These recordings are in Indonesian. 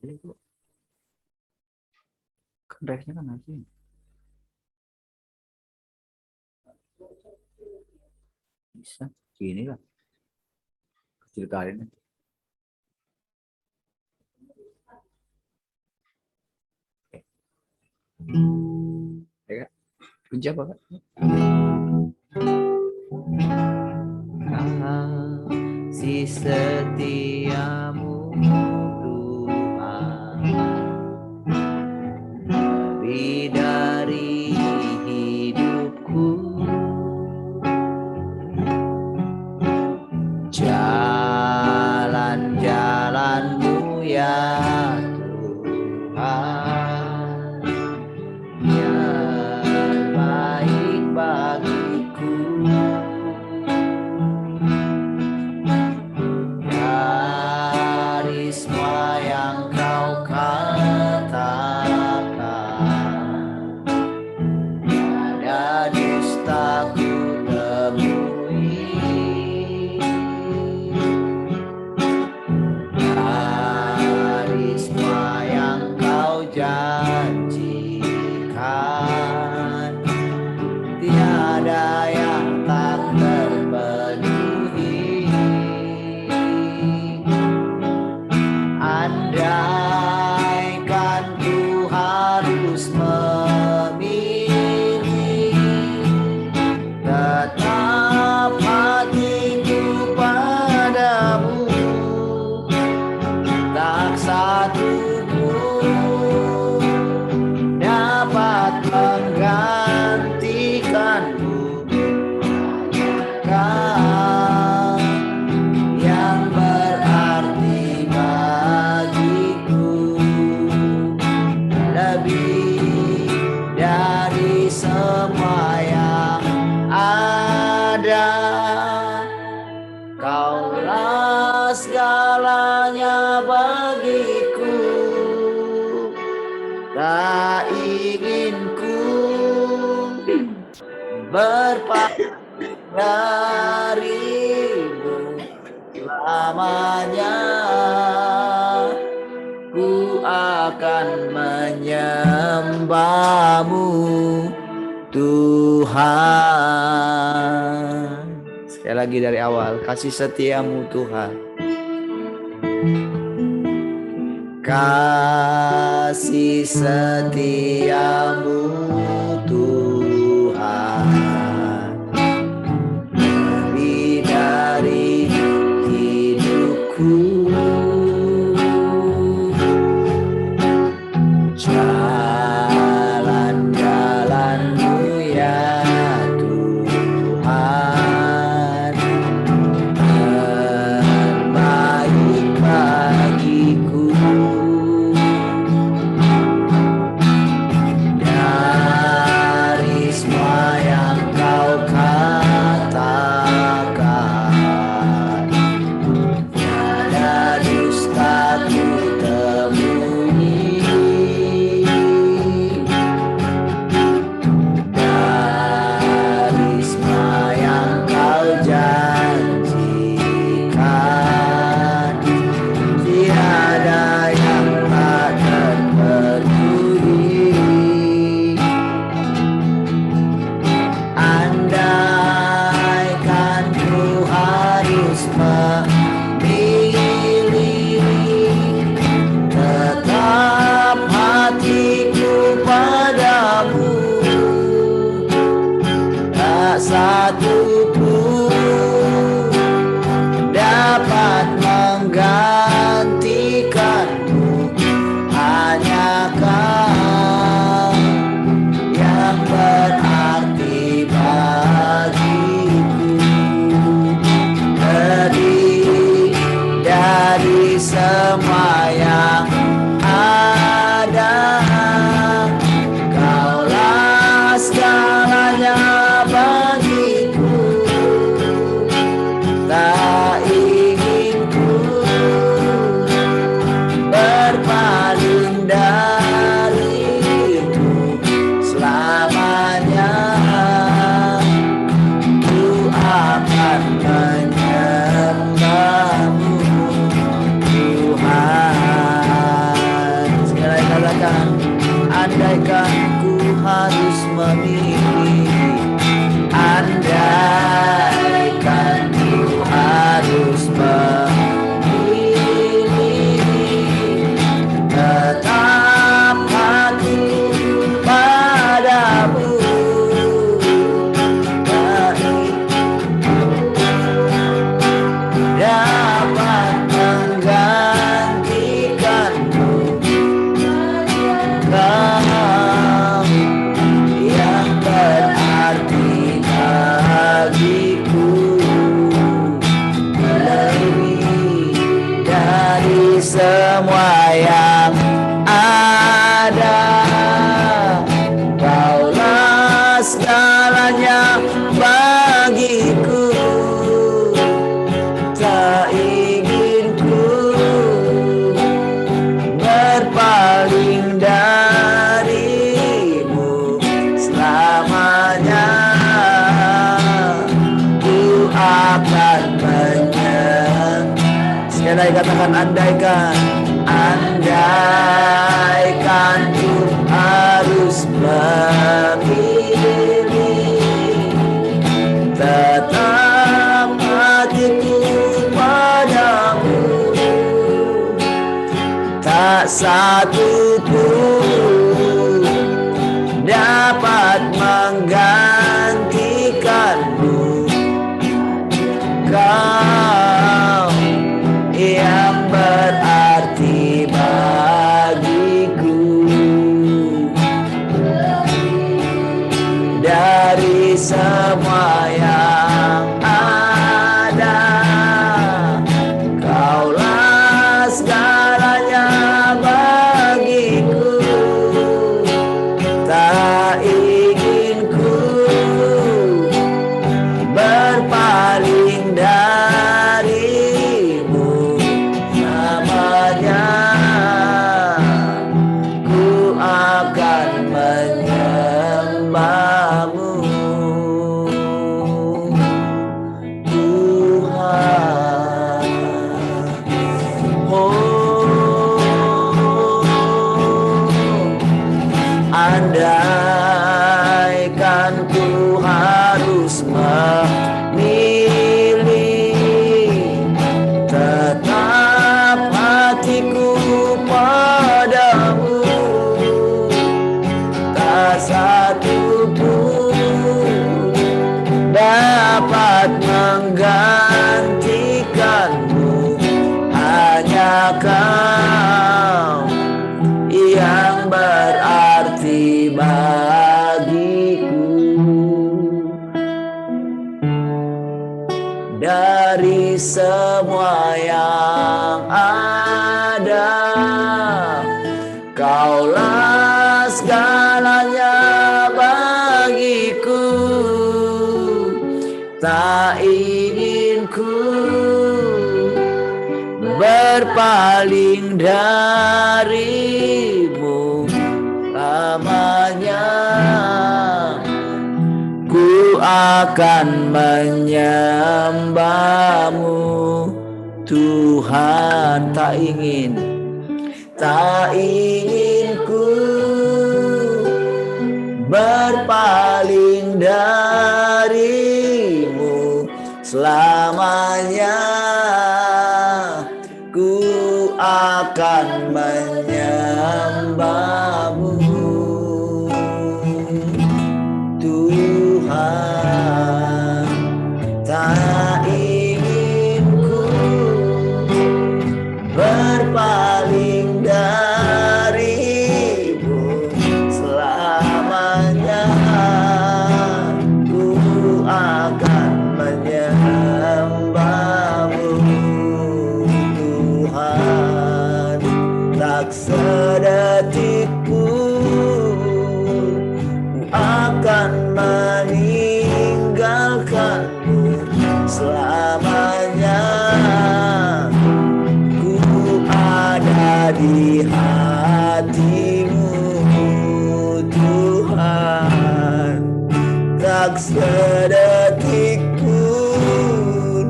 itu kan drive-nya kan nanti bisa gini lah kecil kali nih. Ya, kunci apa kan? Kasih setiamu Tuhan lebih dari hidupku, jalan-jalanmu ya Tuhan yang baik bagiku, dari semua yang kau katakan ada dustaku temui, dari semua yang kau janjikan tiada yang tak terpenuhi. Andaikan ku harus memilih, tetap hatiku padamu, tak satu pun dapat menggantikanmu. Kau yang berarti bagiku lebih dari semua yang ada. Kaulah segalanya bagiku, tak ingin ku berpaling darimu lamanya. Ku akan menyembahmu Tuhan. Sekali lagi dari awal, kasih setiamu Tuhan, kasih setiamu Tuhan lebih dari hidupku, jalan-jalanmu ya Tuhan terbaik bagiku, dari semua yang kau katakan tiada dustaku temui, dari semua yang kau janjikan tiada yang tak terpenuhi. Andaikan ku harus memilih, tetap hatiku padamu, tak satu pun dapat menggantikanmu. Hanya Kau yang berarti bagiku lebih dari semua yang ada. Kaulah segalanya bagiku, tak ingin ku berpaling darimu selamanya. Ku akan menyembahmu Tuhan. semua yang ada. Kaulah segalanya bagiku, tak ingin ku berpaling darimu selamanya. Ku akan sekali lagi katakan andaikan. Andaikan ku harus memilih, tetap hatiku padamu, tak satu pun dapat menggantikanmu. Kau yang berarti bagiku, dari semua yang ada. Kaulah segalanya bagiku, tak ingin ku berpaling darimu namanya. Ku akan menyembahmu Tuhan. Andaikan ku harus memilih, tetap hatiku padamu, tak satu pun dapat menggantikanmu. Hanya Kau yang berarti bagiku, dari semua yang ada. Kaulah segalanya bagiku, tak ingin ku berpaling darimu lamanya. Ku akan menyembahmu Tuhan. Tak ingin ku berpaling darimu selamanya. Ku akan menyembahmu Tuhan. Tak ingin ku berpaling darimu selamanya. Ku akan menyembahmu Tuhan. Tak sedetik pun akan meninggalkanmu selamanya. Ku ada di hatimu Tuhan. Tak sedetik pun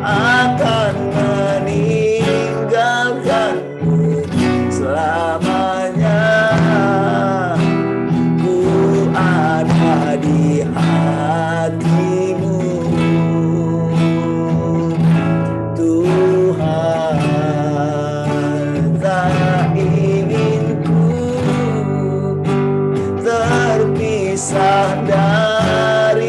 akan meninggalkanmu selamanya. Ku ada di hatimu Tuhan. Tak ingin ku terpisah dari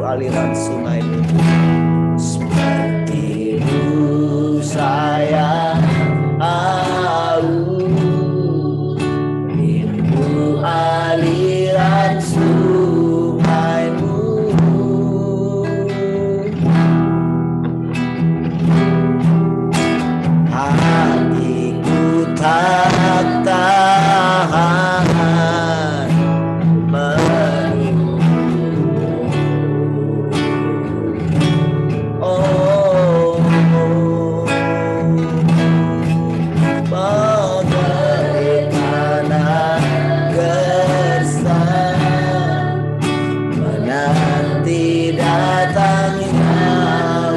aliran sungai-Mu. Seperti-Mu saya haus, rindu aliran sungai-Mu. Hatiku tak tahan menunggu. Oh, bagaimana gersang menanti datangnya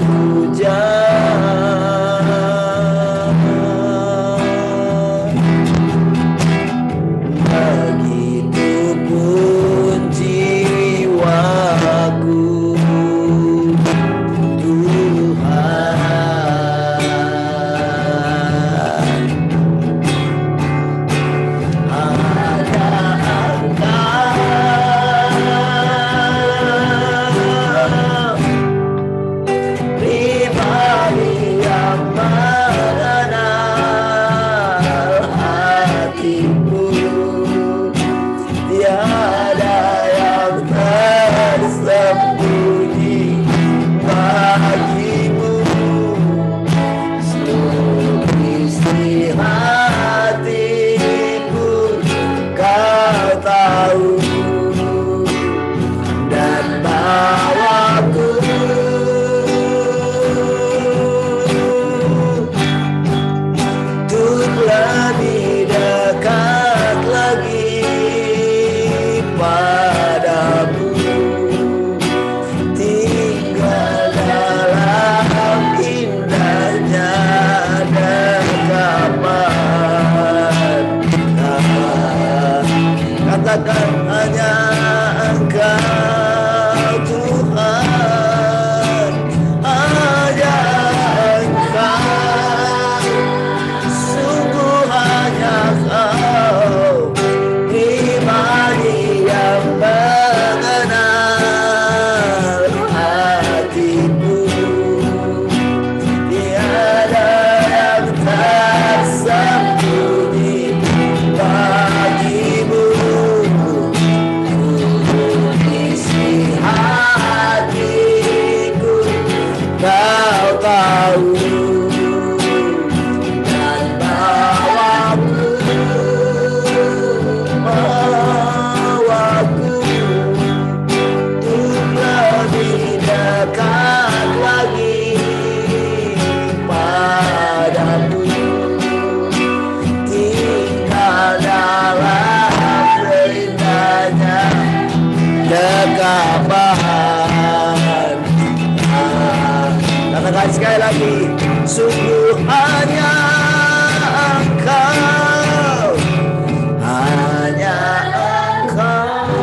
hujan. Begitupun jiwaku, Tuhan, hanya Engkau pribadi yang mengenal hatiku. Tiada yang tersembunyi bagimu. Seluruh isi hatiku Kau tahu, dan bawaku untuk lebih dekat lagi padamu. Tinggal dalam indahnya dekapan. Katakan hanya Engkau Tuhan, hanya Engkau, sungguh hanya Kau pribadi yang mengenal hatiku. Tiada yang tersembunyi bagimu. Isi hatiku Kau tahu, dan bawaku untuk lebih dekat lagi padamu. Tinggal dalam indahnya dekapan. Katakan sekali lagi, sungguh hanya Engkau, hanya Engkau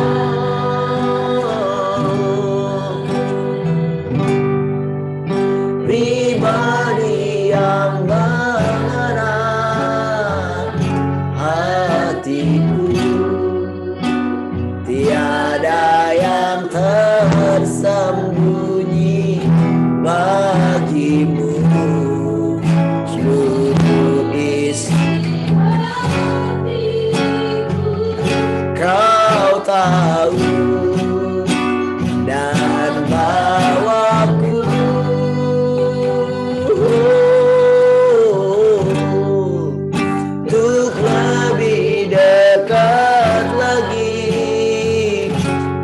pribadi yang mengenal hatiku. Tiada yang tersembunyi bagimu. Seluruh isi Kau tahu, dan bawaku untuk lebih dekat lagi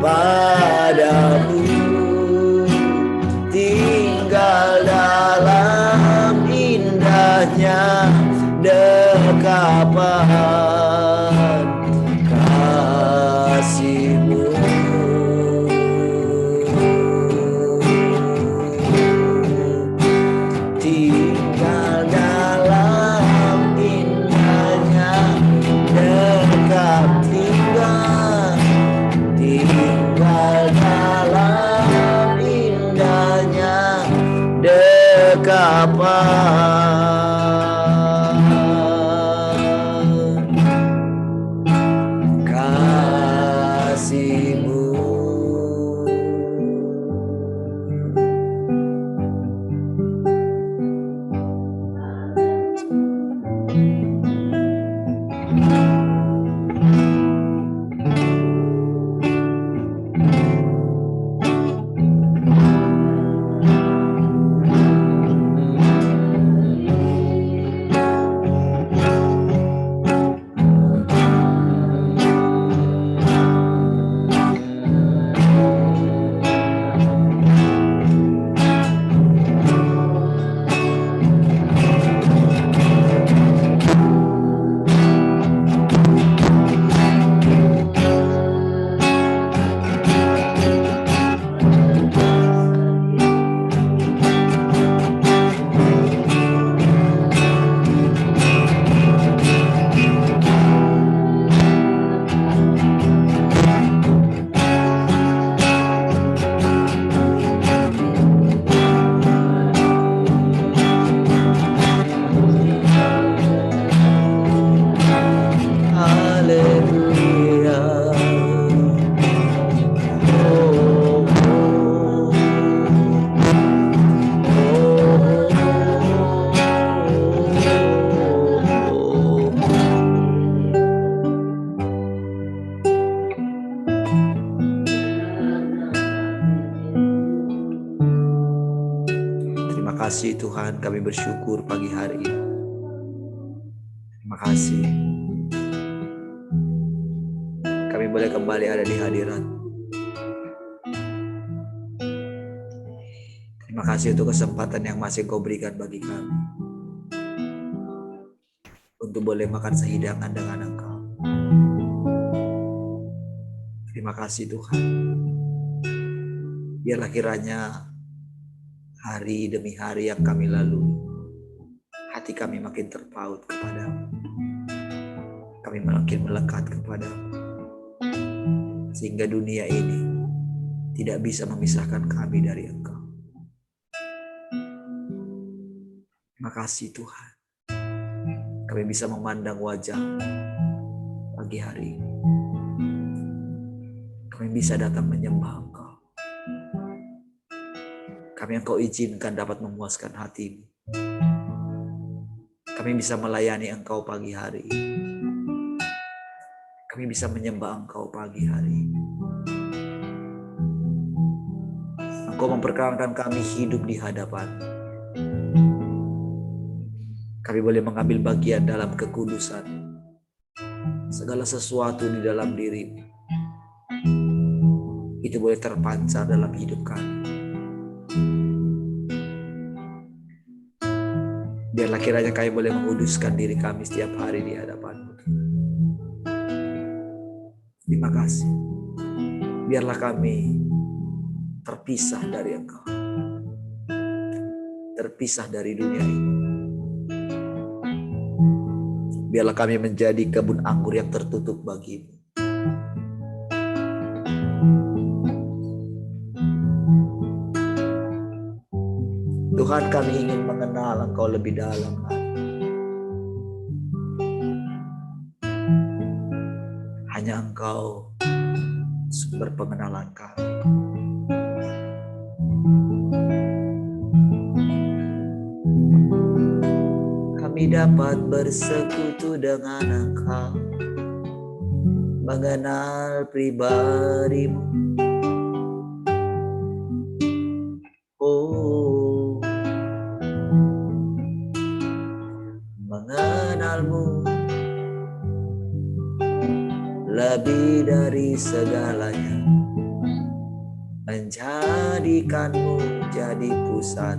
padamu. Tinggal dalam indahnya dekapan kasih-Mu. Tinggal dalam indahnya dekat, tinggal dalam indahnya dekapan kasih-Mu. Terima kasih Tuhan, kami bersyukur pagi hari ini. Terima kasih. Kami boleh kembali ada di hadirat. Terima kasih untuk kesempatan yang masih Kau berikan bagi kami. Untuk boleh makan sehidangan dengan Engkau. Terima kasih Tuhan. Biarlah kiranya hari demi hari yang kami lalui, hati kami makin terpaut kepadamu. Kami makin melekat kepadamu. Sehingga dunia ini tidak bisa memisahkan kami dari Engkau. Terima kasih Tuhan. Kami bisa memandang wajah pagi hari ini. Kami bisa datang menyembah Engkau. Kami Engkau izinkan dapat memuaskan hatimu. Kami bisa melayani Engkau pagi hari ini. Kami bisa menyembah Engkau pagi hari ini. Engkau memperkenankan kami hidup di hadapan. Kami boleh mengambil bagian dalam kekudusan. Segala sesuatu di dalam dirimu itu boleh terpancar dalam hidup kami. Biarlah kiranya kami boleh menguduskan diri kami setiap hari di hadapan-Mu. Terima kasih. Biarlah kami terpisah dari Engkau. Terpisah dari dunia ini. Biarlah kami menjadi kebun anggur yang tertutup bagi-Mu. Tuhan, kami ingin mengenal Engkau lebih dalam lagi. Hanya Engkau sumber pengenalan kami. Kami dapat bersekutu dengan Engkau, mengenal pribadi-Mu. Oh, mengenal-Mu lebih dari segalanya, menjadikan-Mu jadi pusat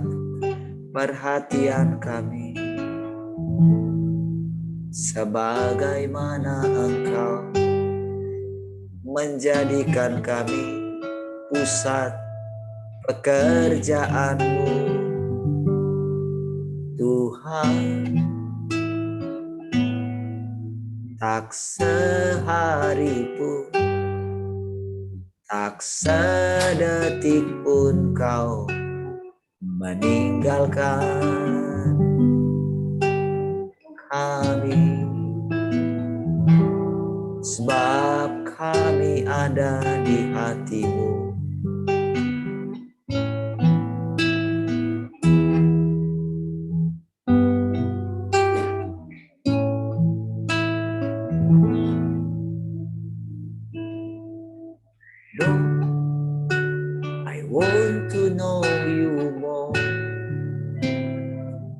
perhatian kami. Sebagaimana Engkau menjadikan kami pusat pekerjaan-Mu, Tuhan. Tak sehari pun, tak sedetik pun Kau meninggalkan kami. Sebab kami ada di hati-Mu. I want to know You more.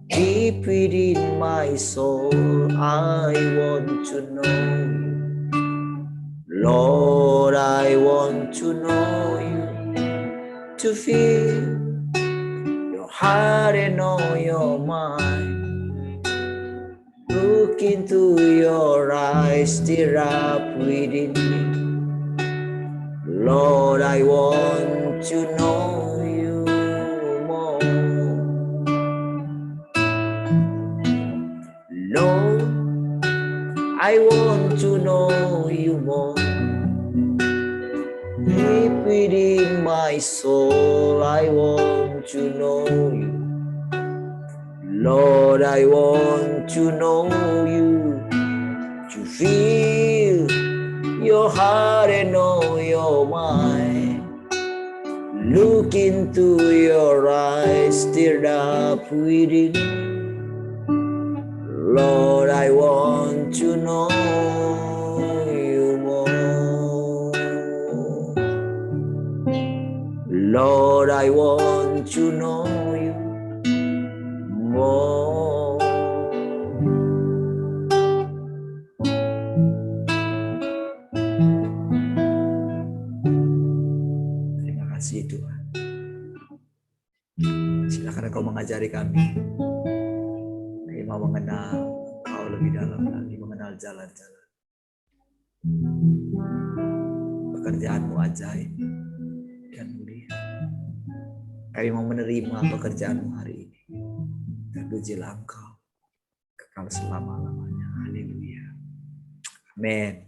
Deep within my soul, I want to know You. Lord, I want to know You, to feel Your heart and know Your mind. Look into Your eyes, stir up within me. Lord, I want to know You more. Lord, I want to know You more. Deep within my soul, I want to know You. Lord, I want to know You, to feel Your heart and know Your mind. Look into Your eyes, stirred up within me. Lord, I want to know You more. Lord, I want to know You. Silakan Engkau mengajari kami mau mengenal Engkau lebih dalam lagi, mengenal jalan-jalan pekerjaanmu ajaib dan mulia. Kami mau menerima pekerjaanmu hari ini. Terpujilah Engkau kekal selama-lamanya. Haleluya. Amin.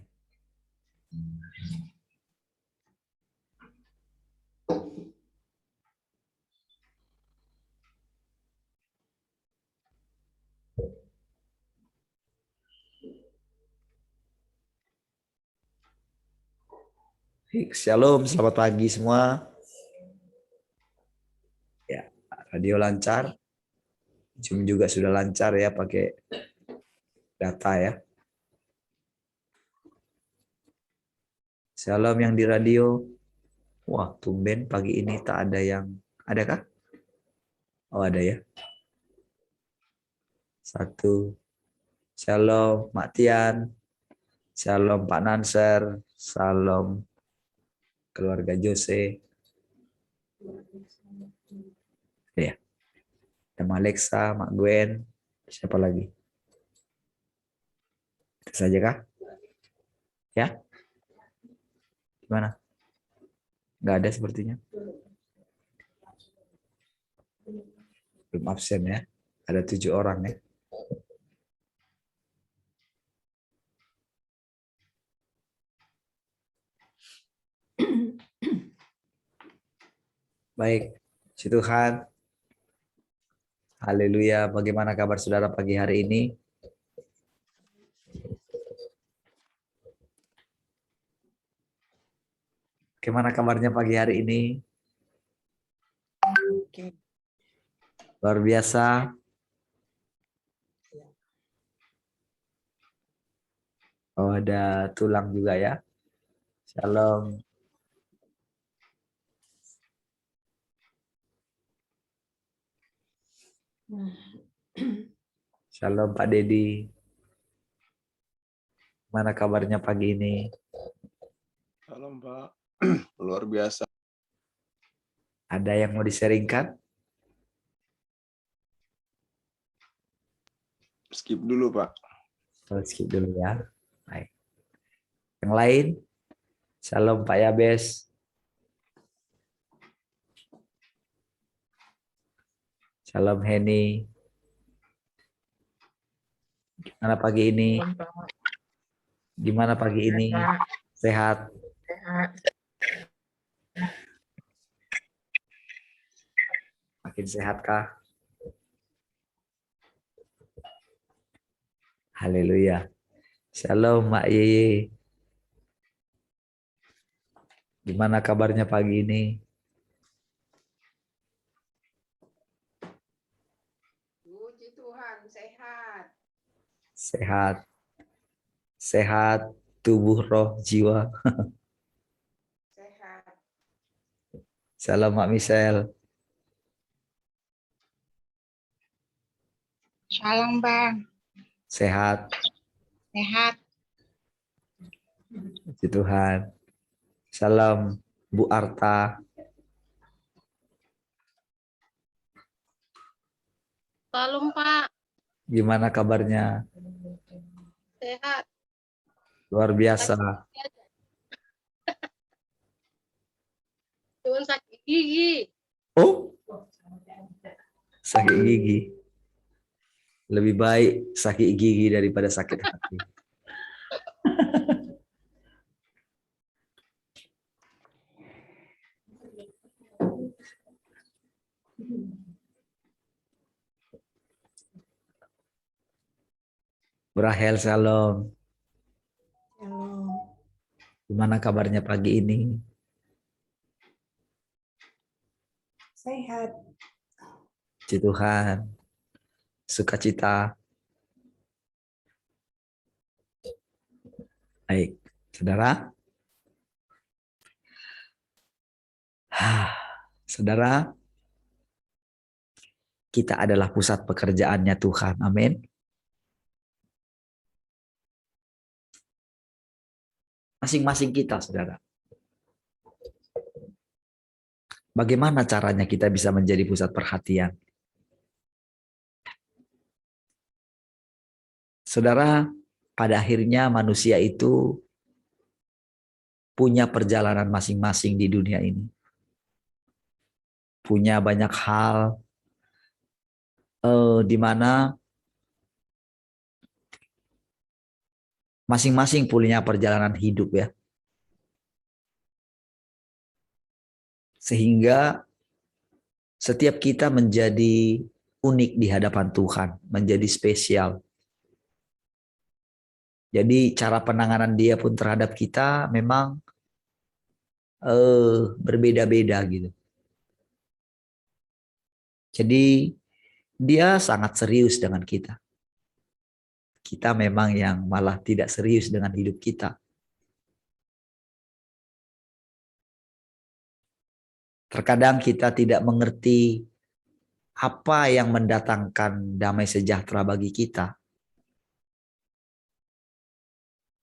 Shalom, selamat pagi semua. Ya, radio lancar. Zoom juga sudah lancar ya, pakai data ya. Shalom yang di radio. Wah, tumben pagi ini tak ada yang... Adakah? Oh, ada ya. Satu. Shalom, Mak Tian. Shalom, Pak Nanser. Shalom, keluarga Jose. Ya. Sama Alexa, Mak Gwen. Siapa lagi? Itu saja kah? Ya? Gimana? Nggak ada sepertinya. Belum absen ya. Ada 7 orang ya. Baik. Puji Tuhan. Haleluya. Bagaimana kabar saudara pagi hari ini? Bagaimana kabarnya pagi hari ini? Luar biasa. Oh, ada tulang juga ya. Shalom. Shalom Pak Dedi. Mana kabarnya pagi ini? Shalom Pak. Luar biasa. Ada yang mau diseringkan? Skip dulu Pak. Skip dulu ya. Baik. Yang lain? Shalom Pak Yabes. Shalom Heni. Gimana pagi ini? Gimana pagi ini? Sehat? Makin sehatkah? Haleluya. Shalom Mak Yeye. Gimana kabarnya pagi ini? Puji Tuhan, sehat. Sehat. Sehat tubuh, roh, jiwa. Sehat. Salam Mak Michelle. Shalom Bang. Sehat. Sehat. Puji Tuhan. Salam Bu Arta. Shalom Pak. Gimana kabarnya? Sehat. Luar biasa. Cuma sakit gigi. Oh, sakit gigi. Lebih baik sakit gigi daripada sakit hati. Rahel, shalom. Shalom. Gimana kabarnya pagi ini? Sehat. Puji Tuhan. Sukacita. Baik, saudara. Saudara, kita adalah pusat pekerjaannya Tuhan. Amin. Masing-masing kita, saudara. Bagaimana caranya kita bisa menjadi pusat perhatian? Saudara, pada akhirnya manusia itu punya perjalanan masing-masing di dunia ini. Punya banyak hal di mana masing-masing punya perjalanan hidup ya. Sehingga setiap kita menjadi unik di hadapan Tuhan, menjadi spesial. Jadi cara penanganan dia pun terhadap kita memang berbeda-beda gitu. Jadi dia sangat serius dengan kita. Kita memang yang malah tidak serius dengan hidup kita. Terkadang kita tidak mengerti apa yang mendatangkan damai sejahtera bagi kita.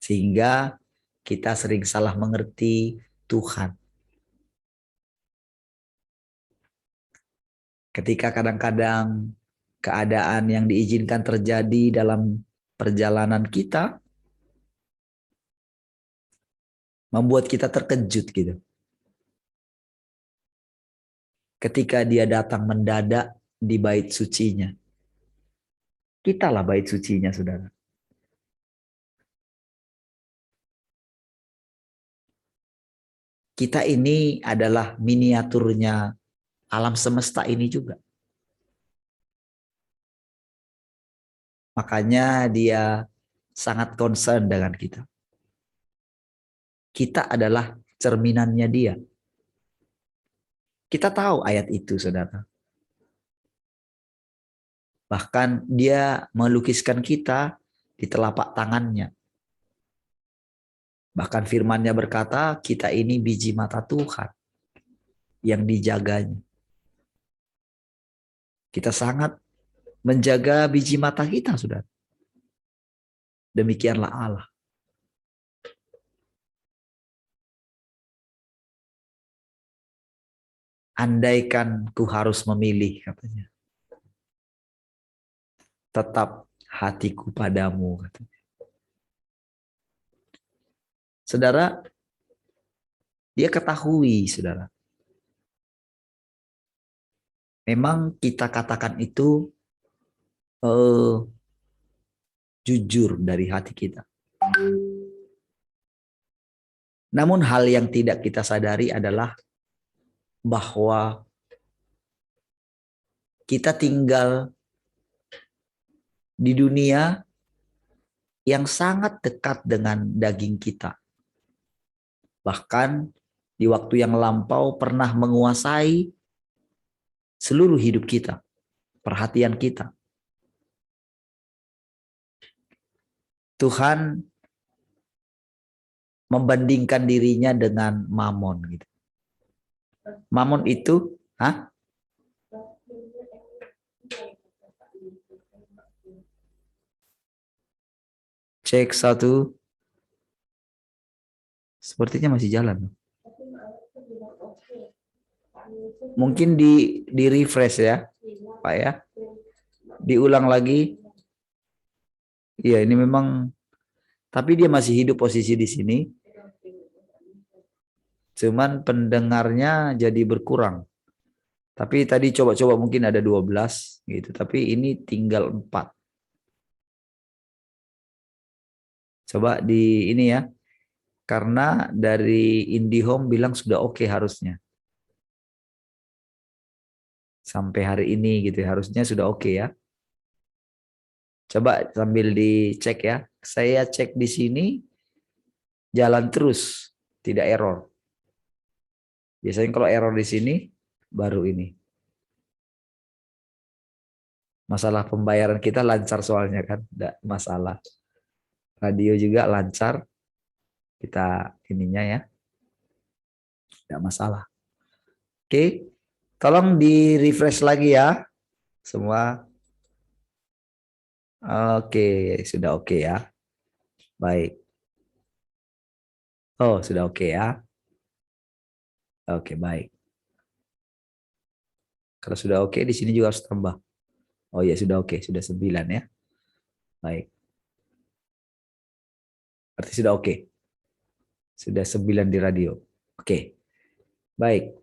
Sehingga kita sering salah mengerti Tuhan. Ketika kadang-kadang keadaan yang diizinkan terjadi dalam perjalanan kita membuat kita terkejut gitu. Ketika dia datang mendadak di bait sucinya. Kitalah bait sucinya, saudara. Kita ini adalah miniaturnya alam semesta ini juga. Makanya dia sangat concern dengan kita. Kita adalah cerminannya dia. Kita tahu ayat itu, saudara. Bahkan dia melukiskan kita di telapak tangannya. Bahkan firman-Nya berkata, kita ini biji mata Tuhan yang dijaganya. Kita sangat menjaga biji mata kita, saudara. Demikianlah Allah. Andaikan ku harus memilih, katanya. Tetap hatiku padamu, katanya. Saudara, dia ketahui, saudara. Memang kita katakan itu jujur dari hati kita. Namun hal yang tidak kita sadari adalah bahwa kita tinggal di dunia yang sangat dekat dengan daging kita. Bahkan di waktu yang lampau pernah menguasai seluruh hidup kita, perhatian kita. Tuhan membandingkan dirinya dengan Mamon gitu. Mamon itu, cek satu, sepertinya masih jalan. Mungkin di refresh ya, Pak ya. Diulang lagi. Iya, ini memang, tapi dia masih hidup posisi di sini. Cuman pendengarnya jadi berkurang. Tapi tadi coba-coba mungkin ada 12 gitu, tapi ini tinggal 4. Coba di ini ya. Karena dari IndiHome bilang sudah oke harusnya. Sampai hari ini gitu ya, harusnya sudah oke ya. Coba sambil dicek ya. Saya cek di sini jalan terus, tidak error. Biasanya kalau error di sini baru ini. Masalah pembayaran kita lancar soalnya kan, tidak masalah. Radio juga lancar. Kita ininya ya. Tidak masalah. Oke. Tolong di-refresh lagi ya. Semua. Oke, sudah oke ya. Baik. Oh, sudah oke ya. Oke, baik. Kalau sudah oke, di sini juga harus tambah. Oh ya, sudah oke, sudah 9 ya. Baik. Berarti sudah oke. Sudah 9 di radio. Oke. Baik.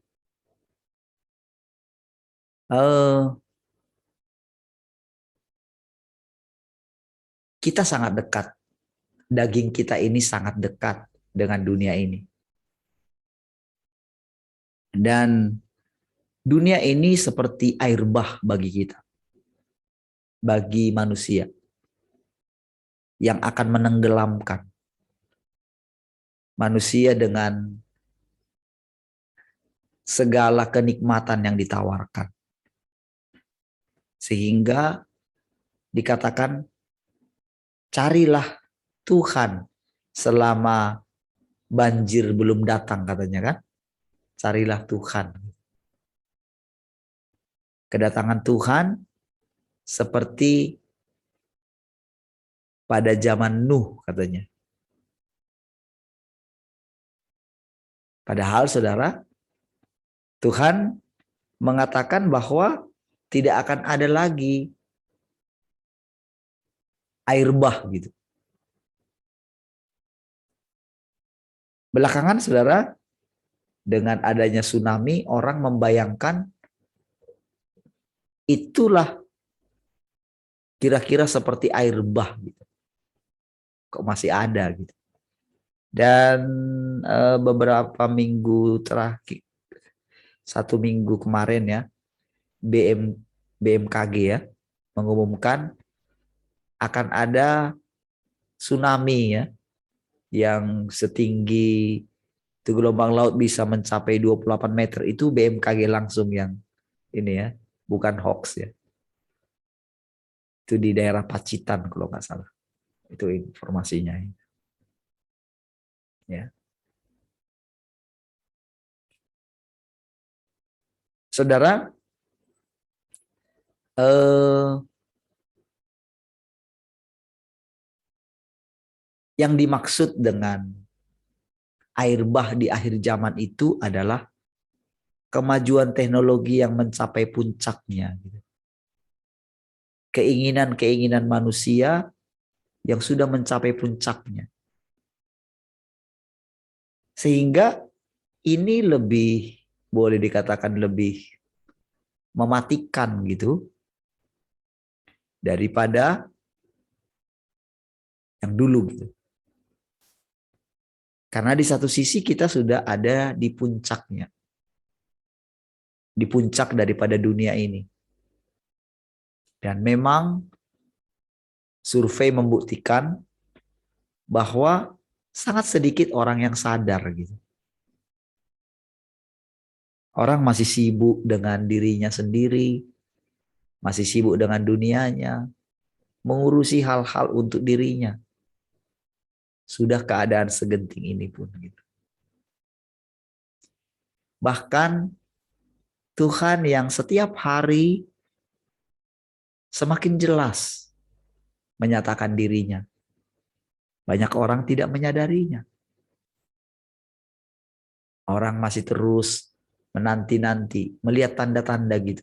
Kita sangat dekat. Daging kita ini sangat dekat dengan dunia ini. Dan dunia ini seperti air bah bagi kita. Bagi manusia. Yang akan menenggelamkan manusia dengan segala kenikmatan yang ditawarkan. Sehingga dikatakan, carilah Tuhan selama banjir belum datang, katanya kan. Carilah Tuhan. Kedatangan Tuhan seperti pada zaman Nuh, katanya. Padahal saudara, Tuhan mengatakan bahwa tidak akan ada lagi air bah gitu. Belakangan saudara, dengan adanya tsunami, orang membayangkan itulah kira-kira seperti air bah gitu. Kok masih ada gitu. Dan beberapa minggu terakhir, 1 minggu kemarin ya, BMKG ya mengumumkan akan ada tsunami ya, yang setinggi itu gelombang laut bisa mencapai 28 meter. Itu BMKG langsung yang ini ya, bukan hoax ya. Itu di daerah Pacitan kalau nggak salah. Itu informasinya. Ya. Saudara, yang dimaksud dengan air bah di akhir zaman itu adalah kemajuan teknologi yang mencapai puncaknya. Keinginan-keinginan manusia yang sudah mencapai puncaknya. Sehingga ini lebih, boleh dikatakan lebih mematikan gitu daripada yang dulu gitu. Karena di satu sisi kita sudah ada di puncaknya. Di puncak daripada dunia ini. Dan memang survei membuktikan bahwa sangat sedikit orang yang sadar gitu. Orang masih sibuk dengan dirinya sendiri, masih sibuk dengan dunianya, mengurusi hal-hal untuk dirinya. Sudah keadaan segenting ini pun gitu. Bahkan Tuhan yang setiap hari semakin jelas menyatakan dirinya. Banyak orang tidak menyadarinya. Orang masih terus menanti-nanti, melihat tanda-tanda gitu.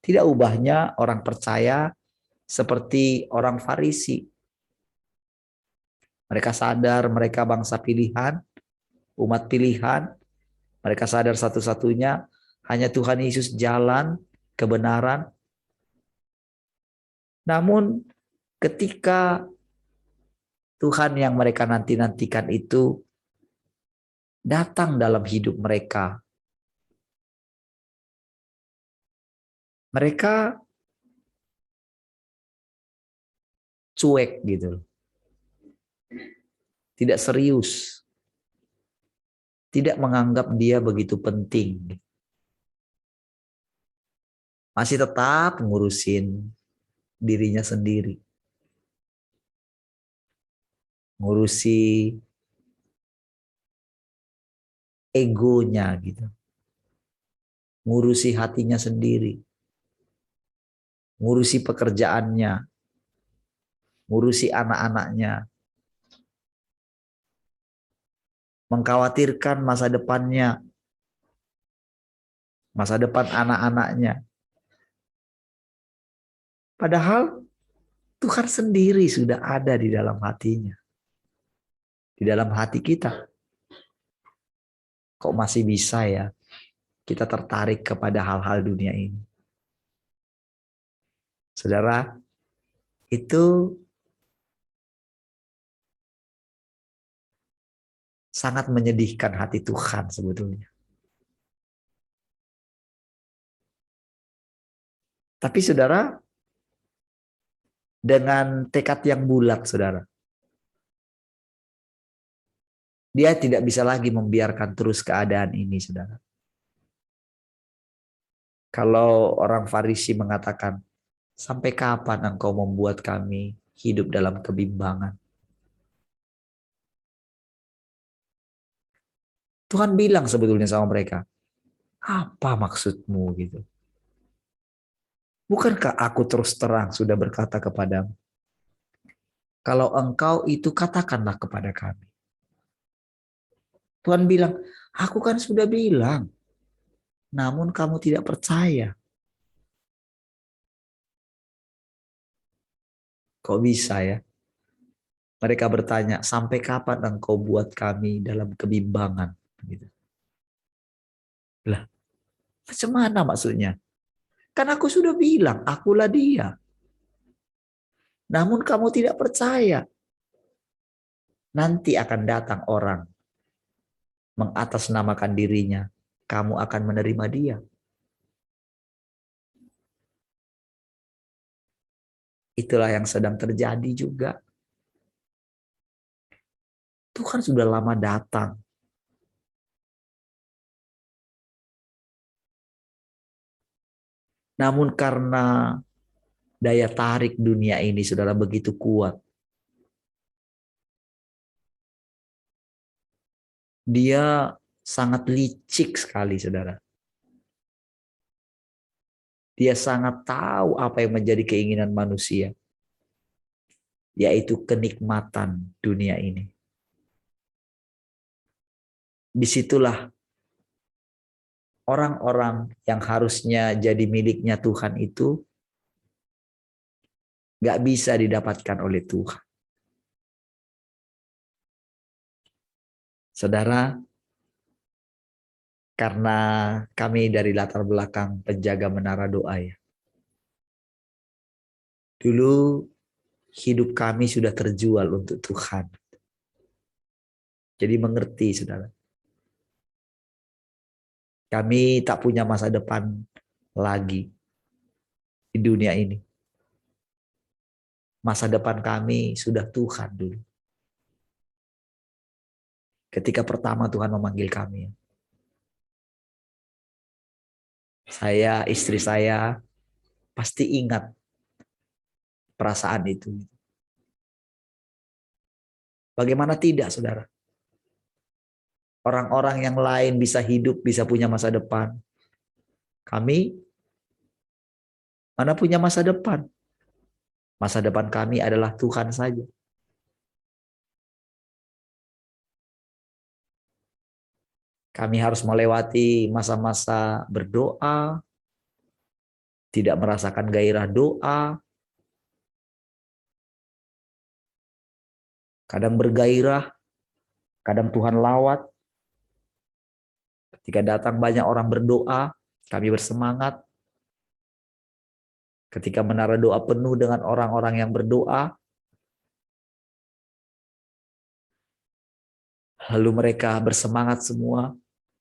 Tidak ubahnya orang percaya seperti orang Farisi. Mereka sadar mereka bangsa pilihan, umat pilihan. Mereka sadar satu-satunya hanya Tuhan Yesus jalan kebenaran. Namun ketika Tuhan yang mereka nanti-nantikan itu datang dalam hidup mereka, mereka cuek gitu. Tidak serius. Tidak menganggap dia begitu penting. Masih tetap ngurusin dirinya sendiri. Ngurusi egonya gitu. Ngurusi hatinya sendiri. Ngurusi pekerjaannya. Ngurusi anak-anaknya. Mengkhawatirkan masa depannya. masa depan anak-anaknya. Padahal Tuhan sendiri sudah ada di dalam hatinya. Di dalam hati kita. Kok masih bisa ya kita tertarik kepada hal-hal dunia ini? Saudara, itu sangat menyedihkan hati Tuhan sebetulnya. Tapi saudara, dengan tekad yang bulat saudara, dia tidak bisa lagi membiarkan terus keadaan ini saudara. Kalau orang Farisi mengatakan, sampai kapan engkau membuat kami hidup dalam kebimbangan? Tuhan bilang sebetulnya sama mereka, apa maksudmu gitu? Bukankah aku terus terang sudah berkata kepadamu, kalau engkau itu katakanlah kepada kami. Tuhan bilang, aku kan sudah bilang, namun kamu tidak percaya. Kok bisa ya? Mereka bertanya, sampai kapan engkau buat kami dalam kebimbangan? Gitu. Lah, macam mana maksudnya? Kan aku sudah bilang, akulah dia. Namun kamu tidak percaya. Nanti akan datang orang mengatasnamakan dirinya. Kamu akan menerima dia. Itulah yang sedang terjadi juga. Tuhan sudah lama datang. Namun karena daya tarik dunia ini saudara begitu kuat. Dia sangat licik sekali saudara. Dia sangat tahu apa yang menjadi keinginan manusia. Yaitu kenikmatan dunia ini. Disitulah orang-orang yang harusnya jadi miliknya Tuhan itu gak bisa didapatkan oleh Tuhan. Saudara, karena kami dari latar belakang penjaga menara doa ya. Dulu hidup kami sudah terjual untuk Tuhan. Jadi mengerti saudara. Kami tak punya masa depan lagi di dunia ini. Masa depan kami sudah Tuhan dulu. Ketika pertama Tuhan memanggil kami. Saya, istri saya pasti ingat perasaan itu. Bagaimana tidak saudara? Orang-orang yang lain bisa hidup, bisa punya masa depan. Kami mana punya masa depan? Masa depan kami adalah Tuhan saja. Kami harus melewati masa-masa berdoa, tidak merasakan gairah doa, kadang bergairah, kadang Tuhan lawat. Ketika datang banyak orang berdoa, kami bersemangat. Ketika menara doa penuh dengan orang-orang yang berdoa, lalu mereka bersemangat semua,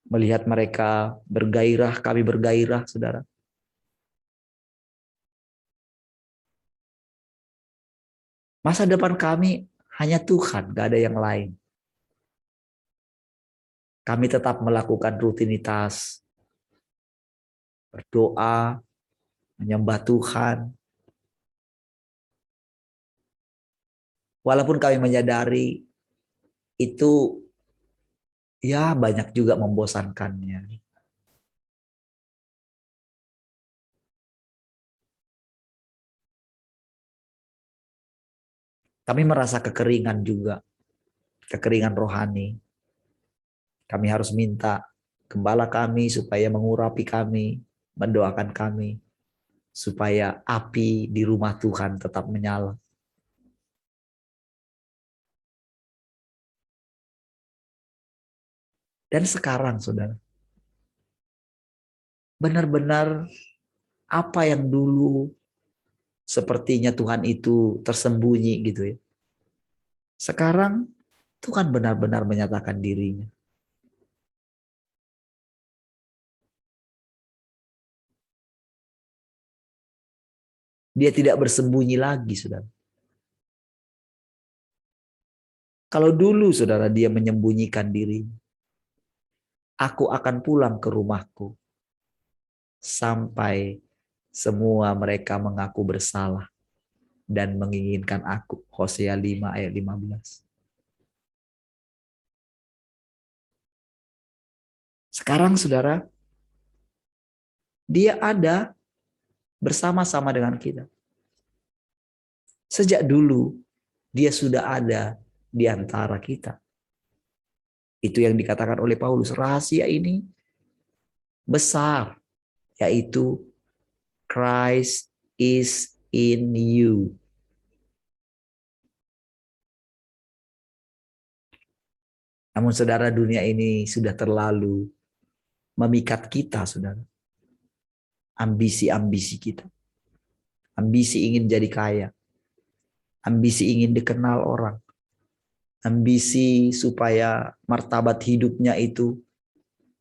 melihat mereka bergairah, kami bergairah, saudara. Masa depan kami hanya Tuhan, gak ada yang lain. Kami tetap melakukan rutinitas, berdoa, menyembah Tuhan. Walaupun kami menyadari itu ya banyak juga membosankannya. Kami merasa kekeringan juga, kekeringan rohani. Kami harus minta Gembala kami supaya mengurapi kami, mendoakan kami, supaya api di rumah Tuhan tetap menyala. Dan sekarang, saudara, benar-benar apa yang dulu sepertinya Tuhan itu tersembunyi gitu ya. Sekarang Tuhan benar-benar menyatakan dirinya. Dia tidak bersembunyi lagi, saudara. Kalau dulu, saudara, dia menyembunyikan diri, aku akan pulang ke rumahku sampai semua mereka mengaku bersalah dan menginginkan aku. Hosea 5 ayat 15. Sekarang, saudara, dia ada bersama-sama dengan kita. Sejak dulu, dia sudah ada di antara kita. Itu yang dikatakan oleh Paulus. Rahasia ini besar, yaitu Christ is in you. Namun saudara, dunia ini sudah terlalu memikat kita, saudara. Ambisi-ambisi kita. Ambisi ingin jadi kaya. Ambisi ingin dikenal orang. Ambisi supaya martabat hidupnya itu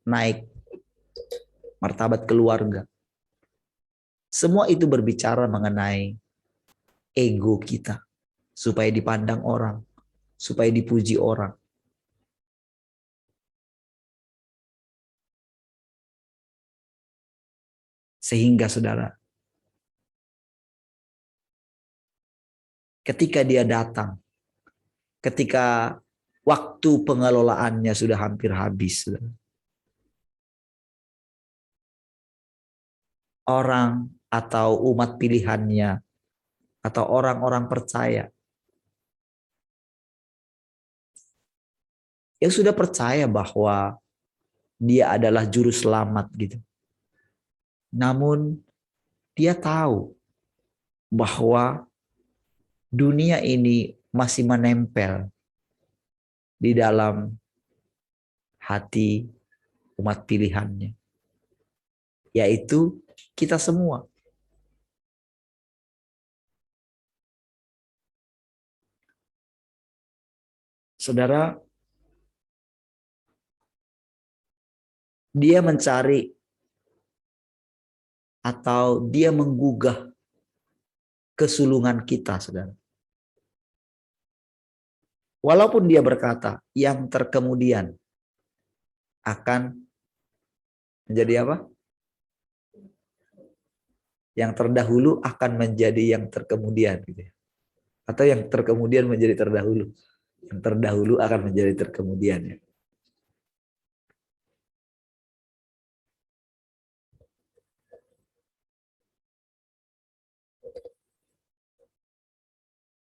naik. Martabat keluarga. Semua itu berbicara mengenai ego kita. Supaya dipandang orang. Supaya dipuji orang. Sehingga saudara, ketika dia datang, ketika waktu pengelolaannya sudah hampir habis, saudara, orang atau umat pilihannya, atau orang-orang percaya, yang sudah percaya bahwa dia adalah juru selamat gitu. Namun dia tahu bahwa dunia ini masih menempel di dalam hati umat pilihannya, yaitu kita semua. Saudara, dia mencari atau dia menggugah kesulungan kita, saudara. Walaupun dia berkata, yang terkemudian akan menjadi apa? Yang terdahulu akan menjadi yang terkemudian. Gitu ya. Atau yang terkemudian menjadi terdahulu. Yang terdahulu akan menjadi terkemudian. Ya.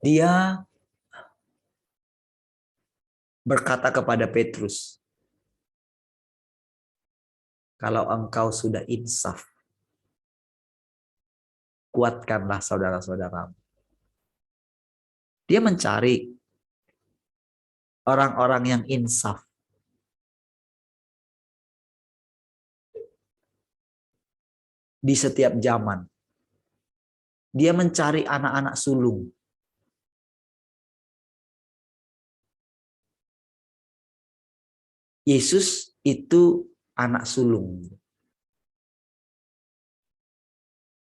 Dia berkata kepada Petrus, kalau engkau sudah insaf, kuatkanlah saudara-saudaramu. Dia mencari orang-orang yang insaf. Di setiap zaman. Dia mencari anak-anak sulung. Yesus itu anak sulung.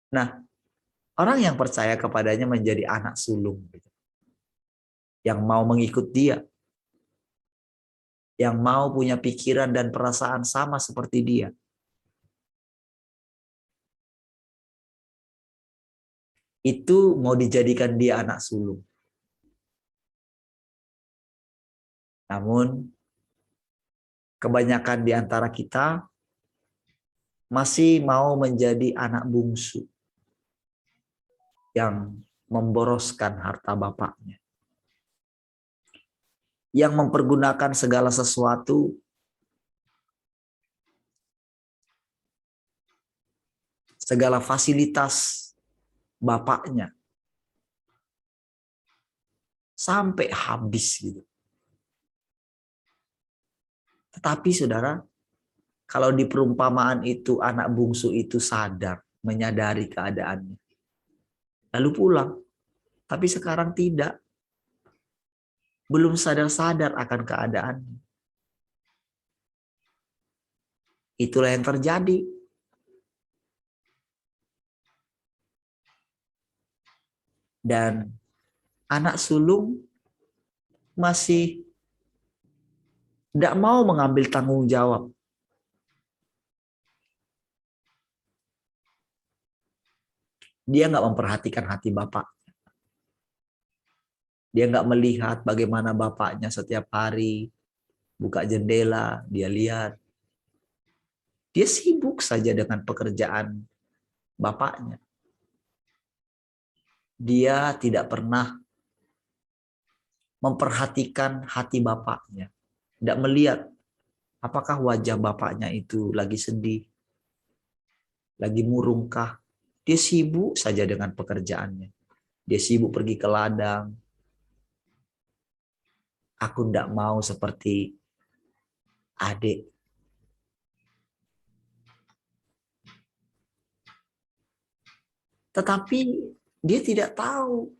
Nah, orang yang percaya kepadanya menjadi anak sulung. Yang mau mengikut dia. Yang mau punya pikiran dan perasaan sama seperti dia. Itu mau dijadikan dia anak sulung. Namun, kebanyakan di antara kita masih mau menjadi anak bungsu yang memboroskan harta bapaknya, yang mempergunakan segala sesuatu segala fasilitas bapaknya sampai habis gitu. Tetapi saudara, kalau di perumpamaan itu anak bungsu itu sadar, menyadari keadaannya, lalu pulang. Tapi sekarang tidak. Belum sadar-sadar akan keadaannya. Itulah yang terjadi. Dan anak sulung masih tidak mau mengambil tanggung jawab. Dia nggak memperhatikan hati bapak. Dia nggak melihat bagaimana bapaknya setiap hari buka jendela, dia lihat. Dia sibuk saja dengan pekerjaan bapaknya. Dia tidak pernah memperhatikan hati bapaknya. Tidak melihat apakah wajah bapaknya itu lagi sedih, lagi murungkah. Dia sibuk saja dengan pekerjaannya. Dia sibuk pergi ke ladang. Aku tidak mau seperti adik. Tetapi dia tidak tahu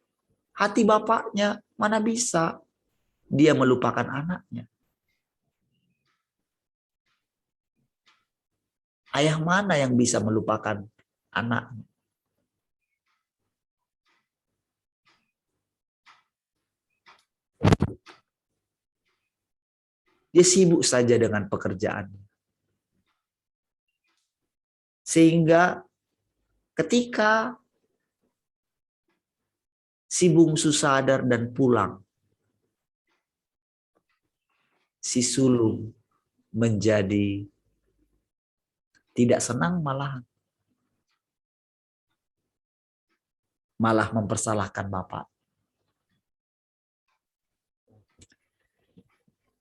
hati bapaknya, mana bisa dia melupakan anaknya. Ayah mana yang bisa melupakan anaknya? Dia sibuk saja dengan pekerjaannya. Sehingga ketika si bungsu sadar dan pulang, si sulung menjadi tidak senang, malah mempersalahkan bapak.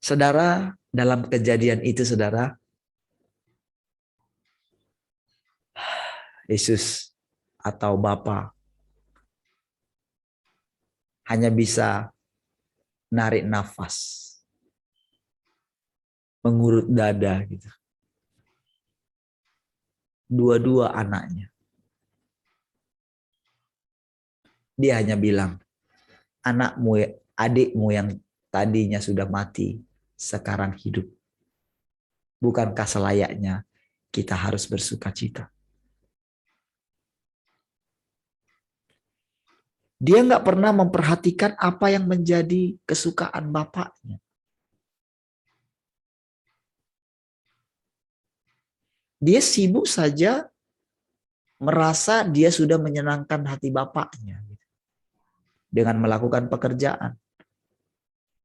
Saudara, dalam kejadian itu saudara, Yesus atau Bapa hanya bisa narik nafas, mengurut dada gitu. Dua-dua anaknya. Dia hanya bilang, anakmu, adikmu yang tadinya sudah mati, sekarang hidup. Bukankah selayaknya kita harus bersuka cita? Dia nggak pernah memperhatikan apa yang menjadi kesukaan bapaknya. Dia sibuk saja merasa dia sudah menyenangkan hati bapaknya dengan melakukan pekerjaan,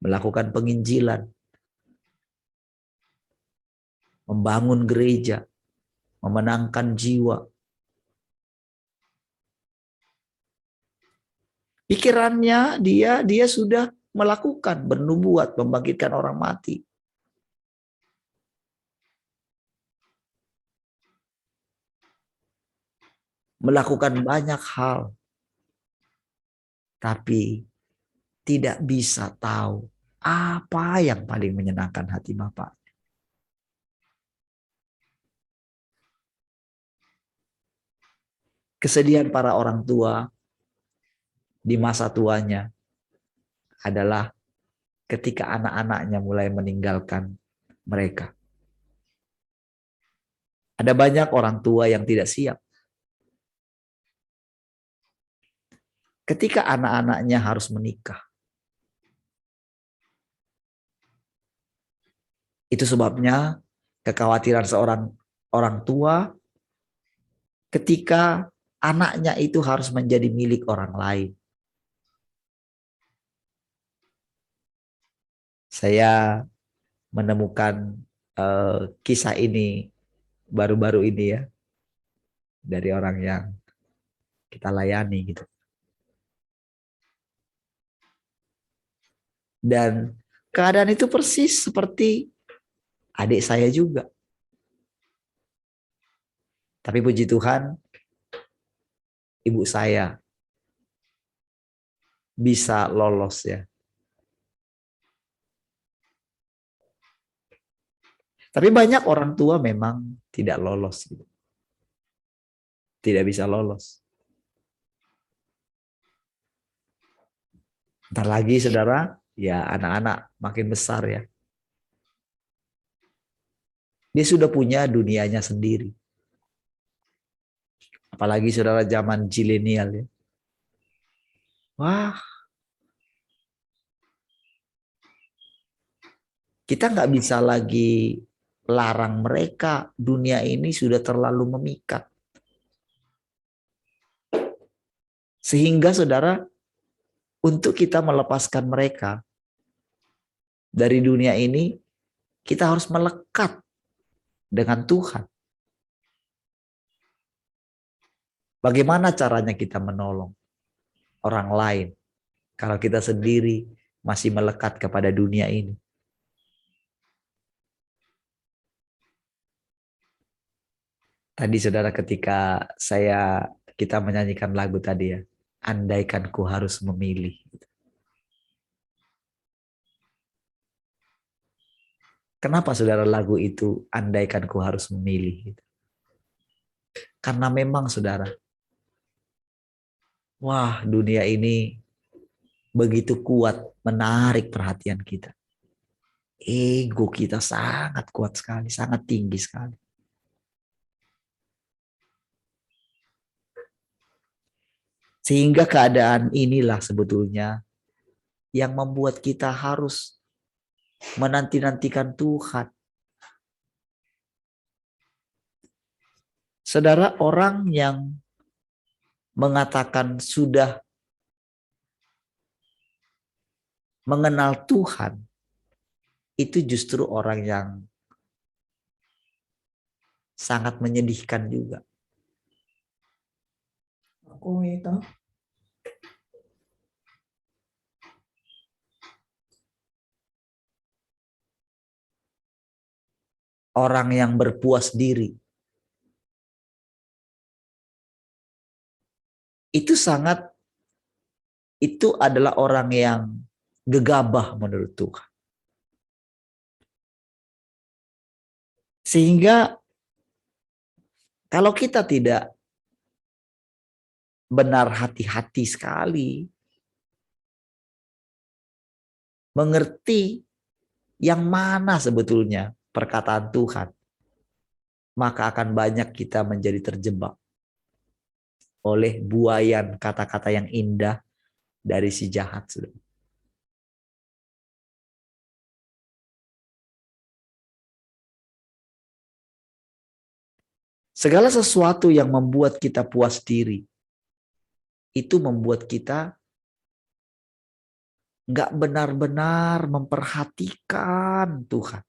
melakukan penginjilan, membangun gereja, memenangkan jiwa. Pikirannya dia sudah melakukan, bernubuat, membangkitkan orang mati. Melakukan banyak hal. Tapi tidak bisa tahu apa yang paling menyenangkan hati Bapak. Kesedihan para orang tua di masa tuanya adalah ketika anak-anaknya mulai meninggalkan mereka. Ada banyak orang tua yang tidak siap. Ketika anak-anaknya harus menikah. Itu sebabnya kekhawatiran seorang orang tua ketika anaknya itu harus menjadi milik orang lain. Saya menemukan kisah ini baru-baru ini ya. Dari orang yang kita layani gitu. Dan keadaan itu persis seperti adik saya juga. Tapi puji Tuhan, ibu saya bisa lolos ya. Tapi banyak orang tua memang tidak lolos gitu. Tidak bisa lolos. Ntar lagi saudara, ya anak-anak makin besar ya. Dia sudah punya dunianya sendiri. Apalagi saudara zaman zilenial ya. Wah, kita nggak bisa lagi larang mereka. Dunia ini sudah terlalu memikat. Sehingga saudara, untuk kita melepaskan mereka dari dunia ini, kita harus melekat dengan Tuhan. Bagaimana caranya kita menolong orang lain kalau kita sendiri masih melekat kepada dunia ini? Tadi saudara ketika kita menyanyikan lagu tadi ya, andaikan ku harus memilih. Kenapa saudara lagu itu andaikan ku harus memilih? Karena memang saudara, wah dunia ini begitu kuat menarik perhatian kita. Ego kita sangat kuat sekali, sangat tinggi sekali. Sehingga keadaan inilah sebetulnya yang membuat kita harus menanti-nantikan Tuhan. Saudara, orang yang mengatakan sudah mengenal Tuhan, itu justru orang yang sangat menyedihkan juga. Aku itu. Orang yang berpuas diri. Itu adalah orang yang gegabah menurut Tuhan. Sehingga kalau kita tidak benar hati-hati sekali mengerti yang mana sebetulnya perkataan Tuhan, maka akan banyak kita menjadi terjebak oleh buayan kata-kata yang indah dari si jahat. Segala sesuatu yang membuat kita puas diri, itu membuat kita nggak benar-benar memperhatikan Tuhan.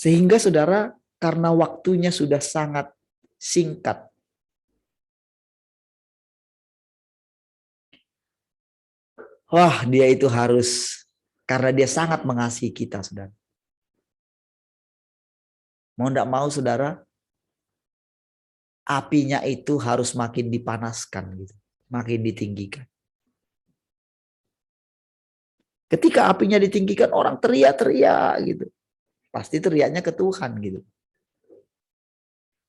Sehingga saudara, karena waktunya sudah sangat singkat, wah dia itu harus, karena dia sangat mengasihi kita saudara. Mau enggak mau saudara, apinya itu harus makin dipanaskan gitu, makin ditinggikan. Ketika apinya ditinggikan, orang teriak-teriak gitu. Pasti teriaknya ke Tuhan gitu.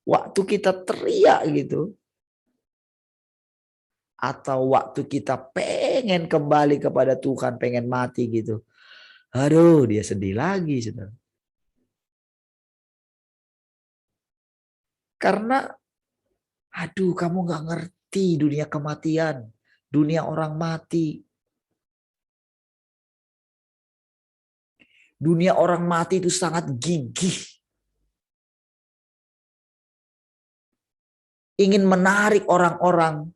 Waktu kita teriak gitu, atau waktu kita pengen kembali kepada Tuhan, pengen mati gitu, aduh dia sedih lagi saudara. Karena aduh kamu gak ngerti dunia kematian, dunia orang mati. Dunia orang mati itu sangat gigih. Ingin menarik orang-orang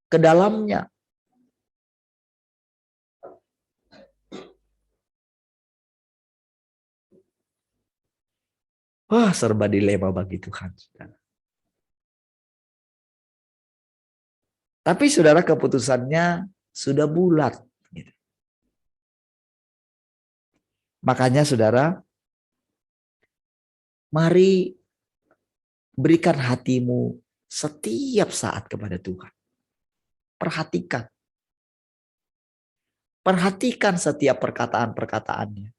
ke dalamnya. Wah, serba dilema bagi Tuhan. Tapi saudara, keputusannya sudah bulat. Gitu. Makanya saudara, Mari berikan hatimu setiap saat kepada Tuhan. Perhatikan. Perhatikan setiap perkataan-perkataannya.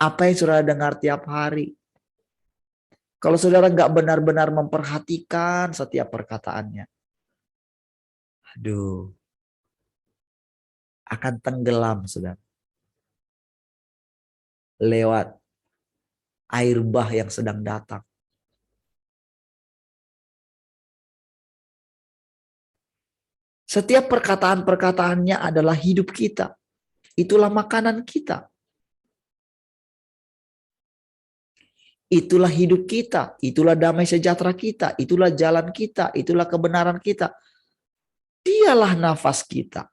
Apa yang saudara dengar tiap hari. Kalau saudara nggak benar-benar memperhatikan setiap perkataannya, aduh, akan tenggelam saudara. Lewat air bah yang sedang datang. Setiap perkataan-perkataannya adalah hidup kita. Itulah makanan kita. Itulah hidup kita. Itulah damai sejahtera kita. Itulah jalan kita. Itulah kebenaran kita. Dialah nafas kita.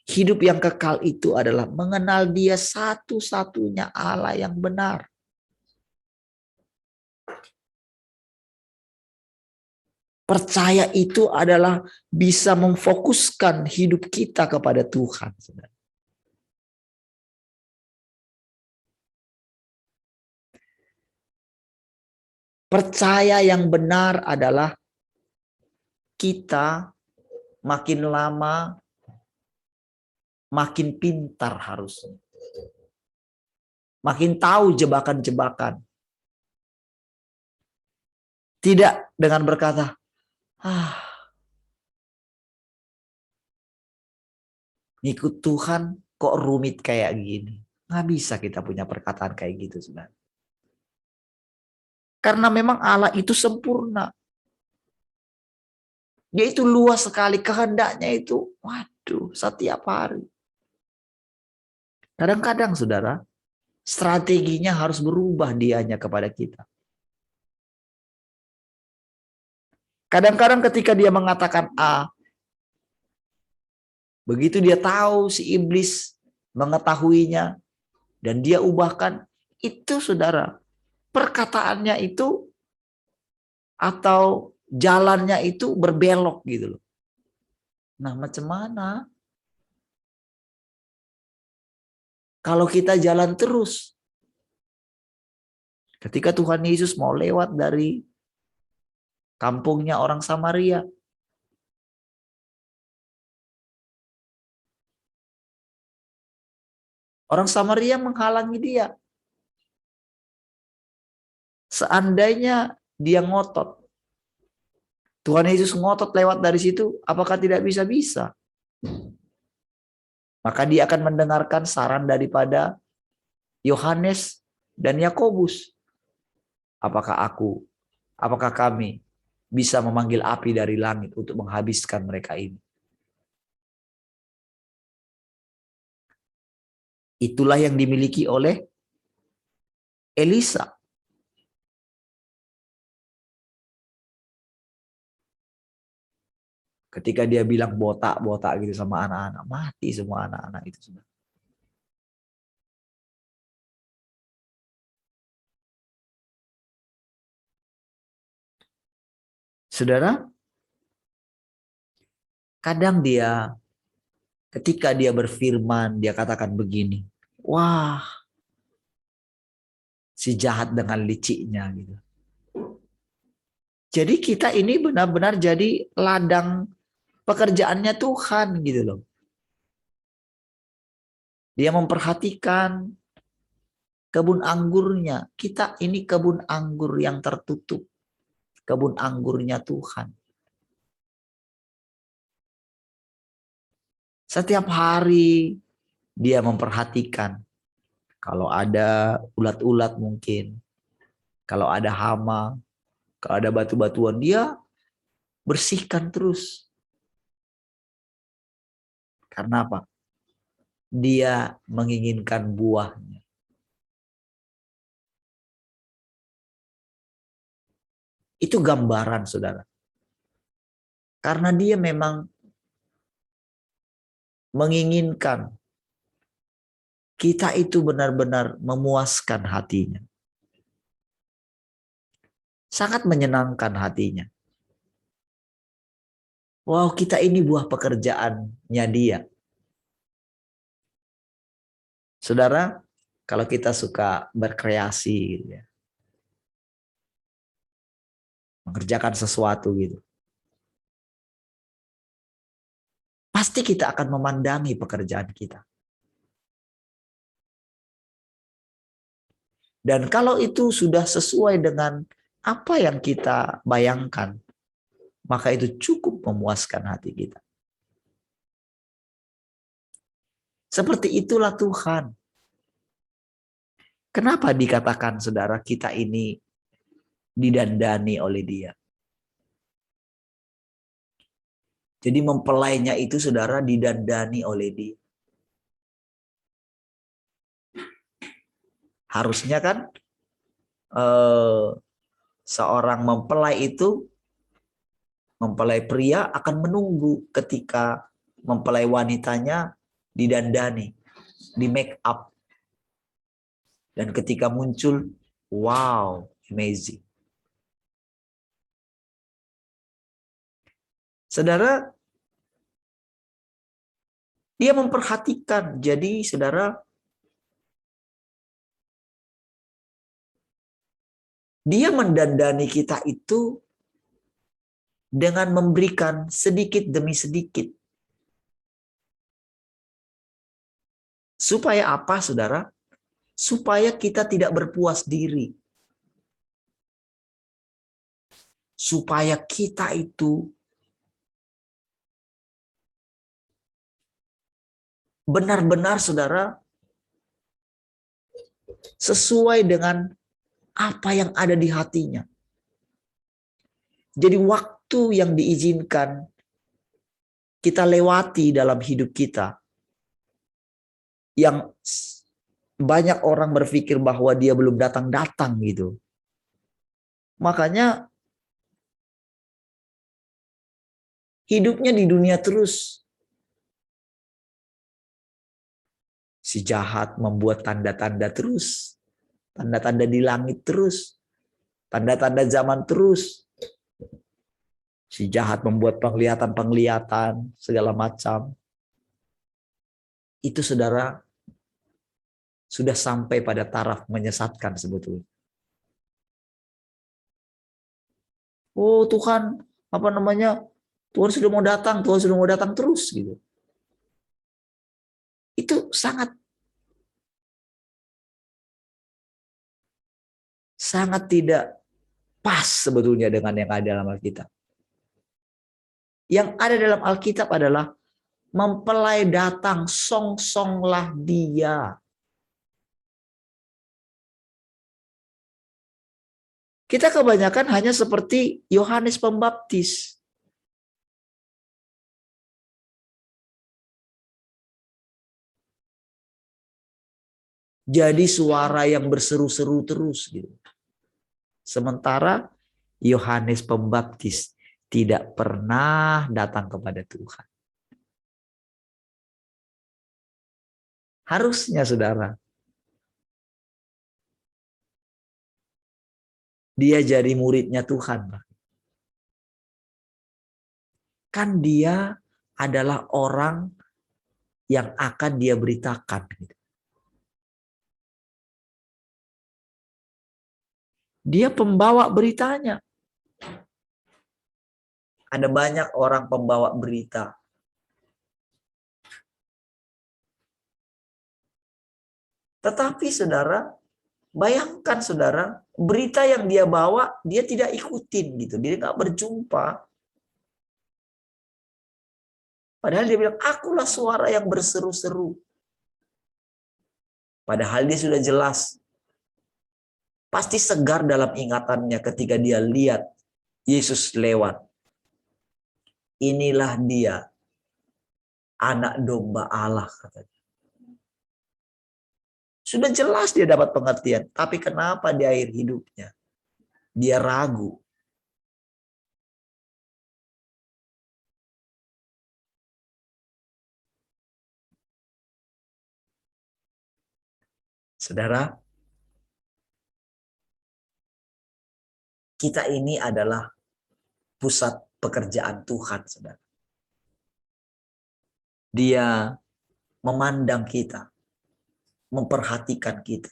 Hidup yang kekal itu adalah mengenal Dia satu-satunya Allah yang benar. Percaya itu adalah bisa memfokuskan hidup kita kepada Tuhan. Percaya yang benar adalah kita makin lama makin pintar harusnya. Makin tahu jebakan-jebakan. Tidak dengan berkata, ngikut Tuhan kok rumit kayak gini. Nggak bisa kita punya perkataan kayak gitu sebenarnya. Karena memang Allah itu sempurna. Dia itu luas sekali, kehendaknya itu, waduh, setiap hari. Kadang-kadang saudara, strateginya harus berubah dianya kepada kita. Kadang-kadang ketika dia mengatakan A, begitu dia tahu si iblis mengetahuinya dan dia ubahkan, itu saudara, perkataannya itu atau jalannya itu berbelok gitu loh. Nah, macam mana? Kalau kita jalan terus, ketika Tuhan Yesus mau lewat dari kampungnya orang Samaria, orang Samaria menghalangi dia. Seandainya dia ngotot, Tuhan Yesus ngotot lewat dari situ, apakah tidak bisa? Maka dia akan mendengarkan saran daripada Yohanes dan Yakobus. Apakah kami bisa memanggil api dari langit untuk menghabiskan mereka ini? Itulah yang dimiliki oleh Elisa. Ketika dia bilang botak-botak gitu sama anak-anak, mati semua anak-anak itu sudah. Saudara, kadang dia ketika dia berfirman, dia katakan begini, wah, si jahat dengan liciknya gitu. Jadi kita ini benar-benar jadi ladang pekerjaannya Tuhan gitu loh. Dia memperhatikan kebun anggurnya. Kita ini kebun anggur yang tertutup. Kebun anggurnya Tuhan. Setiap hari dia memperhatikan. Kalau ada ulat-ulat mungkin. Kalau ada hama. Kalau ada batu-batuan, dia bersihkan terus. Karena apa? Dia menginginkan buahnya. Itu gambaran, saudara. Karena dia memang menginginkan kita itu benar-benar memuaskan hatinya. Sangat menyenangkan hatinya. Wow, kita ini buah pekerjaannya dia. Saudara, kalau kita suka berkreasi gitu ya, mengerjakan sesuatu gitu, pasti kita akan memandangi pekerjaan kita. Dan kalau itu sudah sesuai dengan apa yang kita bayangkan, maka itu cukup memuaskan hati kita. Seperti itulah Tuhan. Kenapa dikatakan saudara kita ini didandani oleh dia? Jadi mempelainya itu saudara didandani oleh dia. Harusnya kan seorang mempelai itu, mempelai pria akan menunggu ketika mempelai wanitanya didandani, di make up. Dan ketika muncul, wow, amazing. Saudara, dia memperhatikan. Jadi saudara, dia mendandani kita itu dengan memberikan sedikit demi sedikit. Supaya apa, saudara? Supaya kita tidak berpuas diri. Supaya kita itu benar-benar, saudara, sesuai dengan apa yang ada di hatinya. Jadi waktu yang diizinkan kita lewati dalam hidup kita, yang banyak orang berpikir bahwa dia belum datang-datang gitu. Makanya hidupnya di dunia terus. Si jahat membuat tanda-tanda terus. Tanda-tanda di langit terus. Tanda-tanda zaman terus. Si jahat membuat penglihatan-penglihatan segala macam. Itu saudara sudah sampai pada taraf menyesatkan sebetulnya. Oh Tuhan, apa namanya? Tuhan sudah mau datang, Tuhan sudah mau datang terus gitu. Itu sangat tidak pas sebetulnya dengan yang ada dalam Alkitab. Yang ada dalam Alkitab adalah mempelai datang, song-songlah dia. Kita kebanyakan hanya seperti Yohanes Pembaptis. Jadi suara yang berseru-seru terus gitu. Sementara Yohanes Pembaptis tidak pernah datang kepada Tuhan. Harusnya saudara, dia jadi muridnya Tuhan. Kan dia adalah orang yang akan dia beritakan. Dia pembawa beritanya. Ada banyak orang pembawa berita. Tetapi saudara, bayangkan saudara, berita yang dia bawa, dia tidak ikutin gitu. Dia nggak berjumpa. Padahal dia bilang, akulah suara yang berseru-seru. Padahal dia sudah jelas. Pasti segar dalam ingatannya ketika dia lihat Yesus lewat. Inilah dia, anak domba Allah katanya. Sudah jelas dia dapat pengertian. Tapi kenapa di akhir hidupnya dia ragu? Saudara, kita ini adalah pusat pekerjaan Tuhan, saudara. Dia memandang kita, memperhatikan kita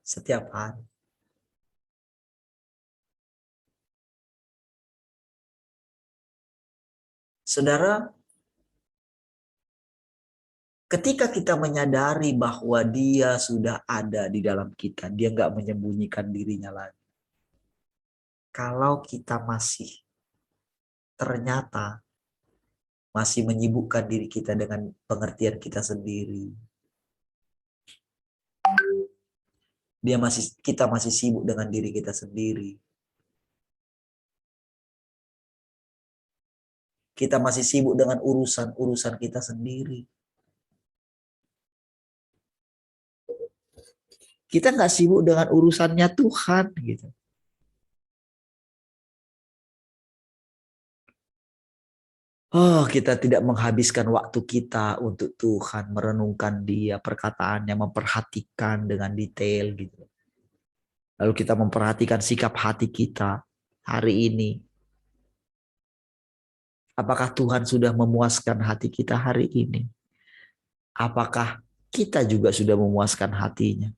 setiap hari. Saudara, ketika kita menyadari bahwa dia sudah ada di dalam kita, dia nggak menyembunyikan dirinya lagi. Kalau kita ternyata masih menyibukkan diri kita dengan pengertian kita sendiri, kita masih sibuk dengan diri kita sendiri. Kita masih sibuk dengan urusan-urusan kita sendiri. Kita nggak sibuk dengan urusannya Tuhan gitu. Oh, kita tidak menghabiskan waktu kita untuk Tuhan, merenungkan Dia, perkataannya, memperhatikan dengan detail gitu. Lalu kita memperhatikan sikap hati kita hari ini. Apakah Tuhan sudah memuaskan hati kita hari ini? Apakah kita juga sudah memuaskan hatinya?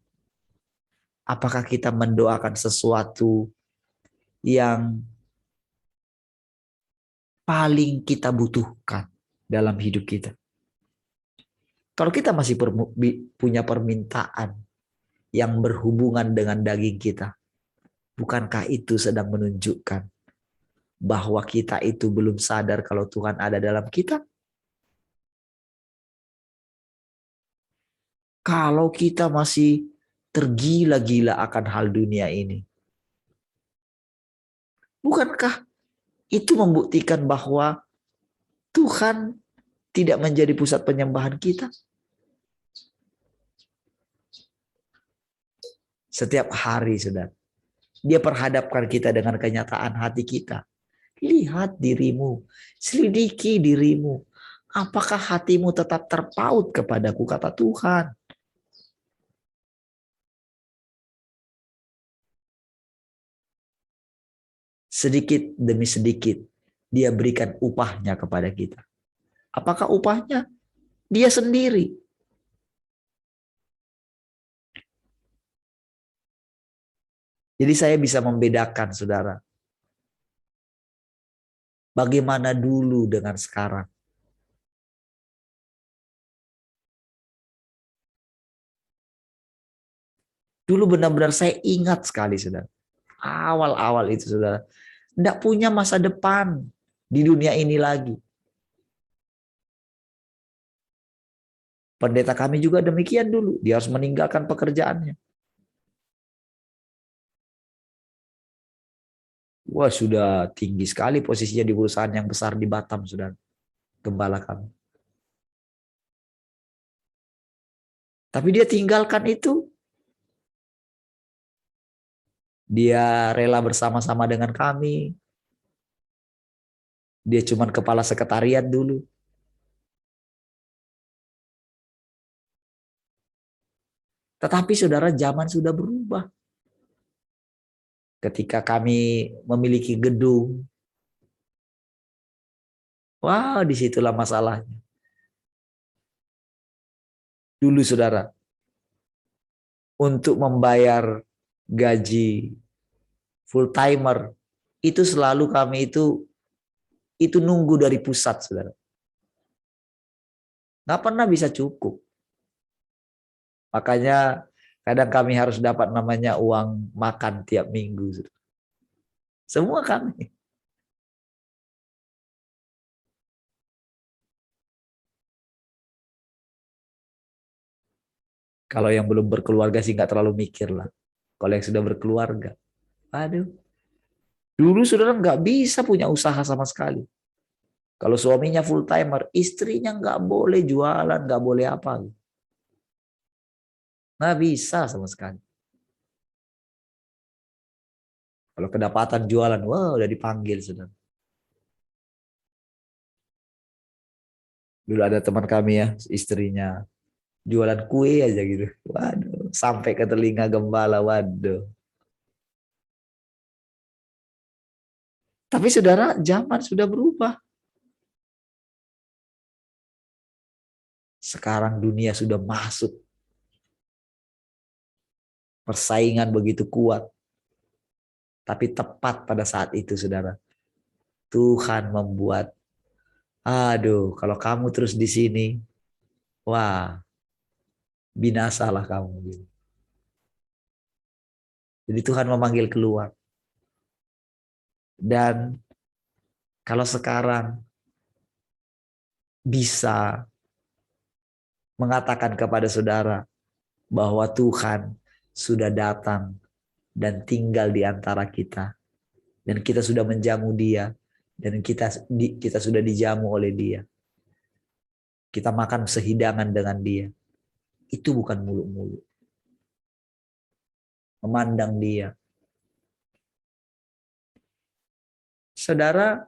Apakah kita mendoakan sesuatu yang paling kita butuhkan dalam hidup kita? Kalau kita masih punya permintaan yang berhubungan dengan daging kita, bukankah itu sedang menunjukkan bahwa kita itu belum sadar kalau Tuhan ada dalam kita? Kalau kita masih tergila-gila akan hal dunia ini, bukankah itu membuktikan bahwa Tuhan tidak menjadi pusat penyembahan kita? Setiap hari, saudara, Dia perhadapkan kita dengan kenyataan hati kita. Lihat dirimu, selidiki dirimu. Apakah hatimu tetap terpaut kepadaku, kata Tuhan? Sedikit demi sedikit Dia berikan upahnya kepada kita. Apakah upahnya? Dia sendiri. Jadi saya bisa membedakan, saudara, bagaimana dulu dengan sekarang. Dulu benar-benar saya ingat sekali, saudara. Awal-awal itu, saudara. Tidak punya masa depan di dunia ini lagi. Pendeta kami juga demikian dulu. Dia harus meninggalkan pekerjaannya. Wah, sudah tinggi sekali posisinya di perusahaan yang besar di Batam, saudara. Gembala kami. Tapi dia tinggalkan itu. Dia rela bersama-sama dengan kami. Dia cuma kepala sekretariat dulu. Tetapi saudara, zaman sudah berubah. Ketika kami memiliki gedung, wah, disitulah masalahnya. Dulu saudara, untuk membayar gaji full timer, itu selalu kami itu nunggu dari pusat, saudara. Nggak pernah bisa cukup. Makanya kadang kami harus dapat namanya uang makan tiap minggu. Saudara. Semua kami. Kalau yang belum berkeluarga sih nggak terlalu mikir lah. Kalau yang sudah berkeluarga, aduh. Dulu saudara nggak bisa punya usaha sama sekali. Kalau suaminya full timer, istrinya nggak boleh jualan, nggak boleh apa. Nggak bisa sama sekali. Kalau kedapatan jualan, wah udah dipanggil saudara. Dulu ada teman kami ya, istrinya jualan kue aja gitu. Waduh, sampai ke telinga gembala, waduh. Tapi saudara, zaman sudah berubah. Sekarang dunia sudah masuk. Persaingan begitu kuat. Tapi tepat pada saat itu, saudara, Tuhan membuat, aduh, kalau kamu terus di sini, wah, binasalah kamu. Jadi Tuhan memanggil keluar. Dan kalau sekarang bisa mengatakan kepada saudara bahwa Tuhan sudah datang dan tinggal di antara kita, dan kita sudah menjamu Dia, dan kita sudah dijamu oleh Dia, kita makan sehidangan dengan Dia, itu bukan muluk-muluk. Memandang Dia. Saudara,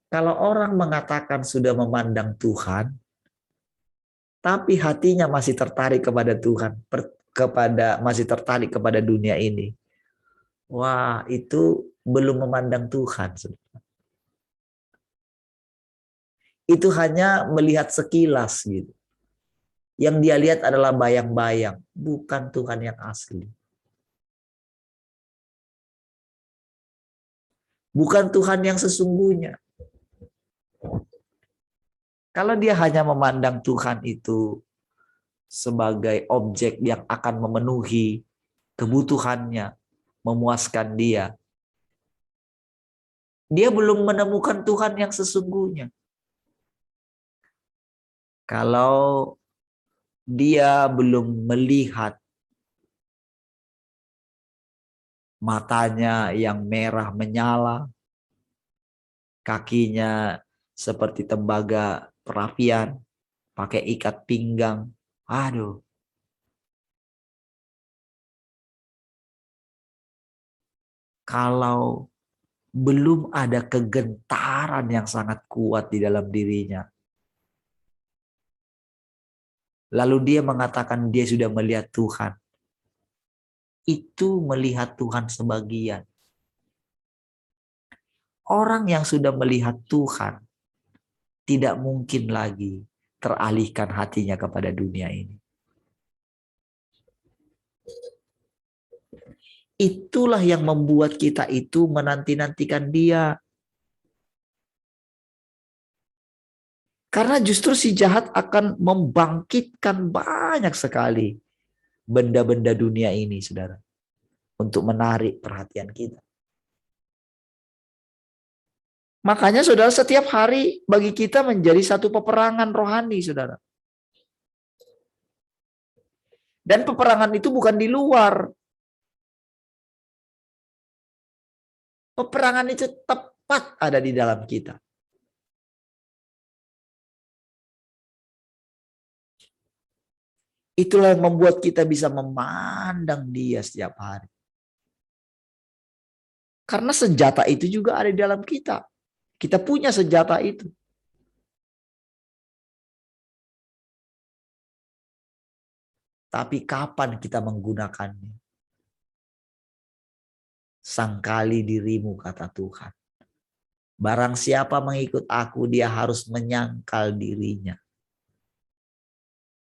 kalau orang mengatakan sudah memandang Tuhan, tapi hatinya masih tertarik kepada Tuhan, masih tertarik kepada dunia ini, wah, itu belum memandang Tuhan. Itu hanya melihat sekilas gitu. Yang dia lihat adalah bayang-bayang, bukan Tuhan yang asli. Bukan Tuhan yang sesungguhnya. Kalau dia hanya memandang Tuhan itu sebagai objek yang akan memenuhi kebutuhannya, memuaskan dia, dia belum menemukan Tuhan yang sesungguhnya. Kalau dia belum melihat matanya yang merah menyala, kakinya seperti tembaga perapian, pakai ikat pinggang. Aduh. Kalau belum ada kegentaran yang sangat kuat di dalam dirinya, lalu dia mengatakan dia sudah melihat Tuhan, itu melihat Tuhan sebagian. Orang yang sudah melihat Tuhan tidak mungkin lagi teralihkan hatinya kepada dunia ini. Itulah yang membuat kita itu menanti-nantikan Dia. Karena justru si jahat akan membangkitkan banyak sekali benda-benda dunia ini, saudara, untuk menarik perhatian kita. Makanya saudara, setiap hari bagi kita menjadi satu peperangan rohani, saudara. Dan peperangan itu bukan di luar. Peperangan itu tepat ada di dalam kita. Itulah yang membuat kita bisa memandang Dia setiap hari. Karena senjata itu juga ada di dalam kita. Kita punya senjata itu. Tapi kapan kita menggunakannya? Sangkali dirimu, kata Tuhan. Barang siapa mengikut aku, dia harus menyangkal dirinya.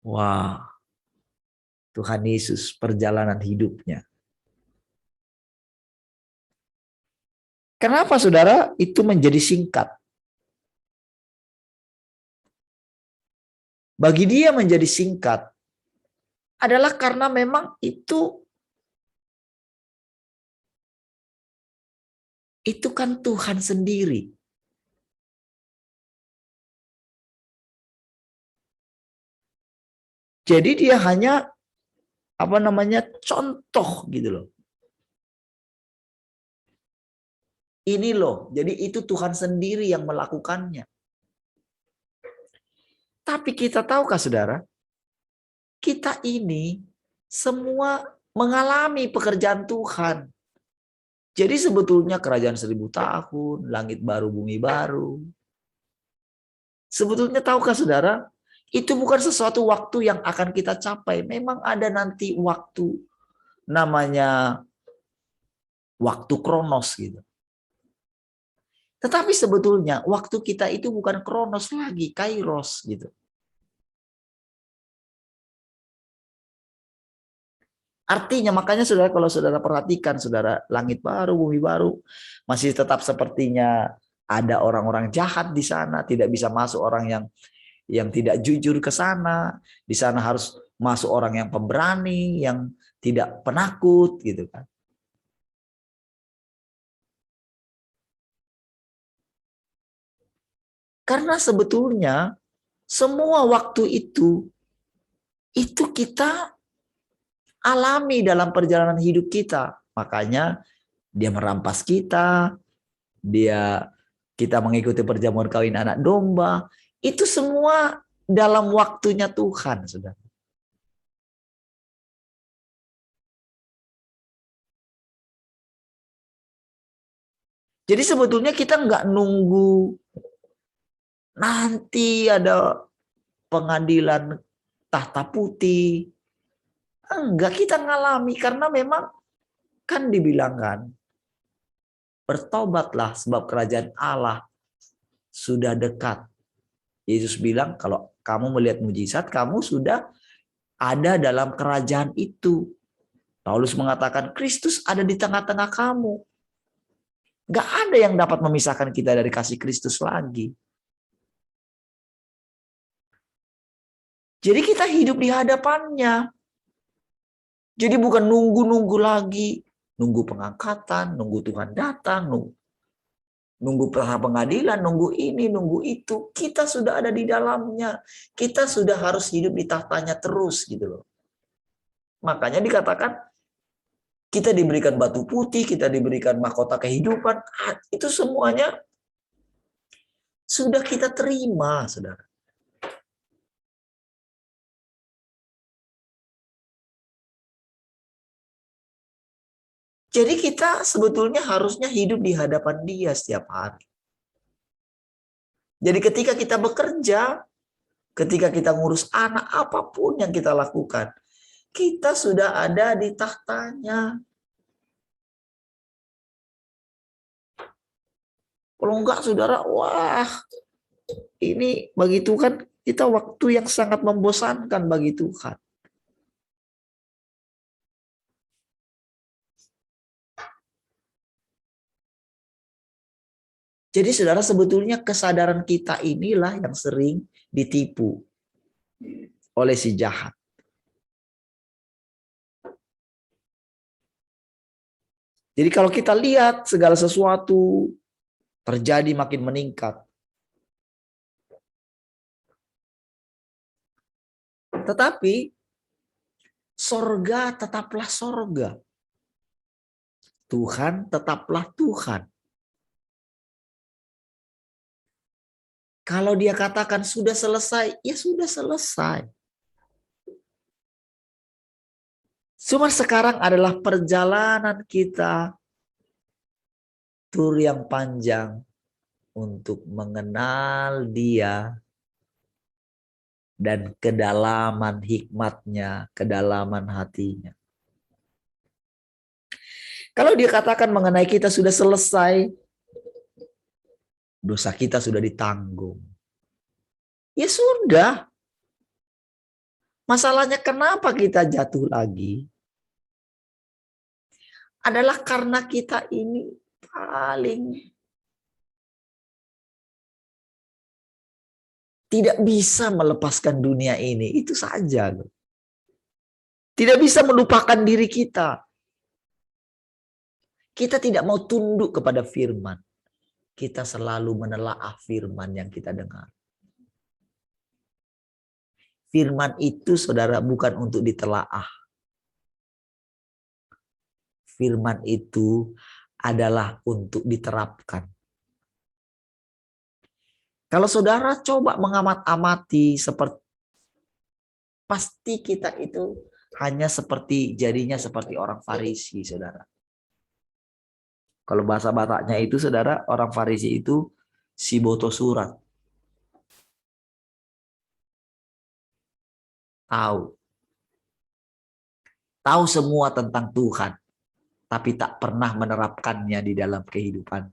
Wah, Tuhan Yesus perjalanan hidupnya. Kenapa saudara itu menjadi singkat? Bagi dia menjadi singkat adalah karena memang itu kan Tuhan sendiri. Jadi dia hanya contoh gitu loh. Ini loh, jadi itu Tuhan sendiri yang melakukannya. Tapi kita tahukah saudara, kita ini semua mengalami pekerjaan Tuhan. Jadi sebetulnya kerajaan 1000 tahun, langit baru, bumi baru. Sebetulnya tahukah saudara, itu bukan sesuatu waktu yang akan kita capai. Memang ada nanti waktu, namanya waktu kronos gitu. Tetapi sebetulnya waktu kita itu bukan kronos lagi, kairos gitu. Artinya makanya saudara, kalau saudara perhatikan saudara, langit baru, bumi baru, masih tetap sepertinya ada orang-orang jahat di sana, tidak bisa masuk orang yang tidak jujur ke sana. Di sana harus masuk orang yang pemberani, yang tidak penakut gitu kan. Karena sebetulnya semua waktu itu kita alami dalam perjalanan hidup kita. Makanya dia merampas kita, kita mengikuti perjamuan kawin anak domba. Itu semua dalam waktunya Tuhan, saudara. Jadi sebetulnya kita nggak nunggu nanti ada pengadilan tahta putih. Enggak, kita ngalami karena memang kan dibilangkan bertobatlah sebab kerajaan Allah sudah dekat. Yesus bilang kalau kamu melihat mujizat, kamu sudah ada dalam kerajaan itu. Paulus mengatakan Kristus ada di tengah-tengah kamu. Gak ada yang dapat memisahkan kita dari kasih Kristus lagi. Jadi kita hidup di hadapannya. Jadi bukan nunggu-nunggu lagi. Nunggu pengangkatan, nunggu Tuhan datang, nunggu pengadilan, nunggu ini, nunggu itu. Kita sudah ada di dalamnya. Kita sudah harus hidup di tahtanya terus gitu loh. Makanya dikatakan kita diberikan batu putih, kita diberikan mahkota kehidupan. Itu semuanya sudah kita terima, saudara. Jadi kita sebetulnya harusnya hidup di hadapan Dia setiap hari. Jadi ketika kita bekerja, ketika kita ngurus anak, apapun yang kita lakukan, kita sudah ada di tahtanya. Kalau enggak, saudara, wah, ini bagi Tuhan, kita waktu yang sangat membosankan bagi Tuhan. Jadi saudara, sebetulnya kesadaran kita inilah yang sering ditipu oleh si jahat. Jadi kalau kita lihat segala sesuatu terjadi makin meningkat. Tetapi sorga tetaplah sorga. Tuhan tetaplah Tuhan. Kalau dia katakan sudah selesai, ya sudah selesai. Cuma sekarang adalah perjalanan kita tur yang panjang untuk mengenal Dia dan kedalaman hikmatnya, kedalaman hatinya. Kalau dia katakan mengenai kita sudah selesai, dosa kita sudah ditanggung. Ya sudah. Masalahnya kenapa kita jatuh lagi? Adalah karena kita ini paling tidak bisa melepaskan dunia ini. Itu saja. Tidak bisa melupakan diri kita. Kita tidak mau tunduk kepada firman. Kita selalu menelaah firman yang kita dengar. Firman itu, saudara, bukan untuk ditelaah. Firman itu adalah untuk diterapkan. Kalau saudara coba mengamat-amati, pasti kita itu hanya jadinya seperti orang Farisi, saudara. Kalau bahasa Bataknya itu, saudara, orang Farisi itu si boto surat. Tahu semua tentang Tuhan, tapi tak pernah menerapkannya di dalam kehidupan.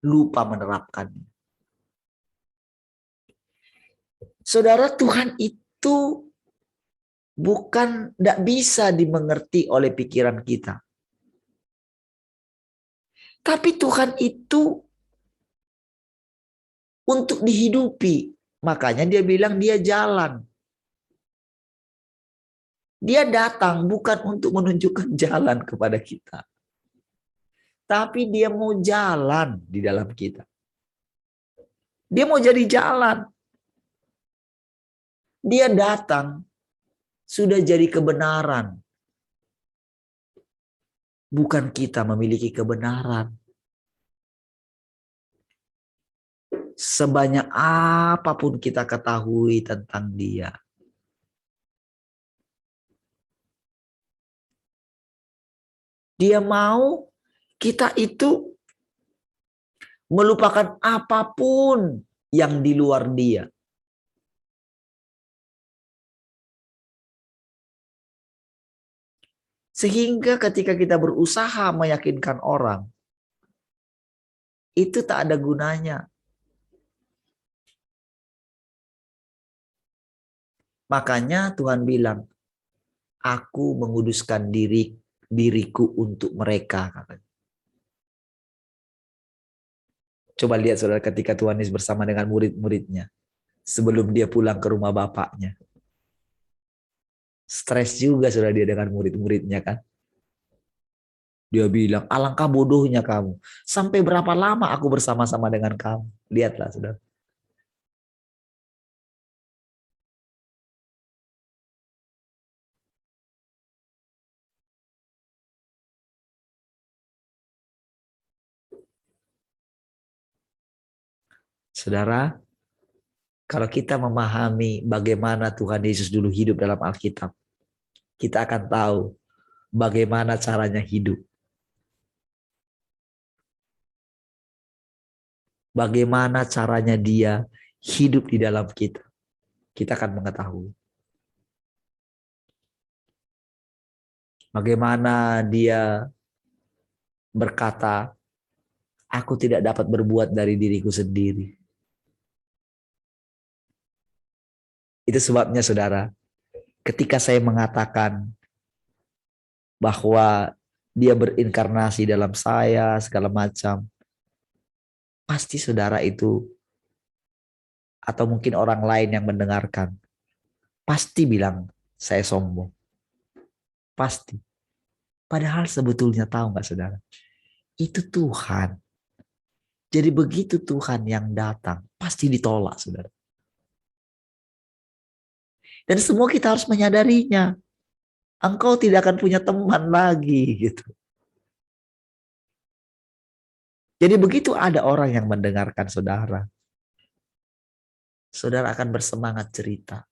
Lupa menerapkannya. Saudara, Tuhan itu bukan tidak bisa dimengerti oleh pikiran kita. Tapi Tuhan itu untuk dihidupi. Makanya dia bilang dia jalan. Dia datang bukan untuk menunjukkan jalan kepada kita. Tapi dia mau jalan di dalam kita. Dia mau jadi jalan. Dia datang sudah jadi kebenaran. Bukan kita memiliki kebenaran. Sebanyak apapun kita ketahui tentang dia. Dia mau kita itu melupakan apapun yang di luar dia. Sehingga ketika kita berusaha meyakinkan orang, itu tak ada gunanya. Makanya Tuhan bilang, aku menguduskan diriku untuk mereka. Katanya. Coba lihat saudara ketika Tuhan Yesus bersama dengan murid-muridnya. Sebelum dia pulang ke rumah bapaknya. Stres juga saudara dia dengan murid-muridnya kan. Dia bilang, alangkah bodohnya kamu. Sampai berapa lama aku bersama-sama dengan kamu. Lihatlah saudara. Saudara, kalau kita memahami bagaimana Tuhan Yesus dulu hidup dalam Alkitab, kita akan tahu bagaimana caranya hidup. Bagaimana caranya dia hidup di dalam kita. Kita akan mengetahui. Bagaimana dia berkata, aku tidak dapat berbuat dari diriku sendiri. Itu sebabnya saudara, ketika saya mengatakan bahwa dia berinkarnasi dalam saya, segala macam, pasti saudara itu, atau mungkin orang lain yang mendengarkan, pasti bilang, saya sombong. Pasti. Padahal sebetulnya tahu nggak saudara? Itu Tuhan. Jadi begitu Tuhan yang datang, pasti ditolak saudara. Dan semua kita harus menyadarinya. Engkau tidak akan punya teman lagi gitu. Jadi begitu ada orang yang mendengarkan saudara, saudara akan bersemangat cerita.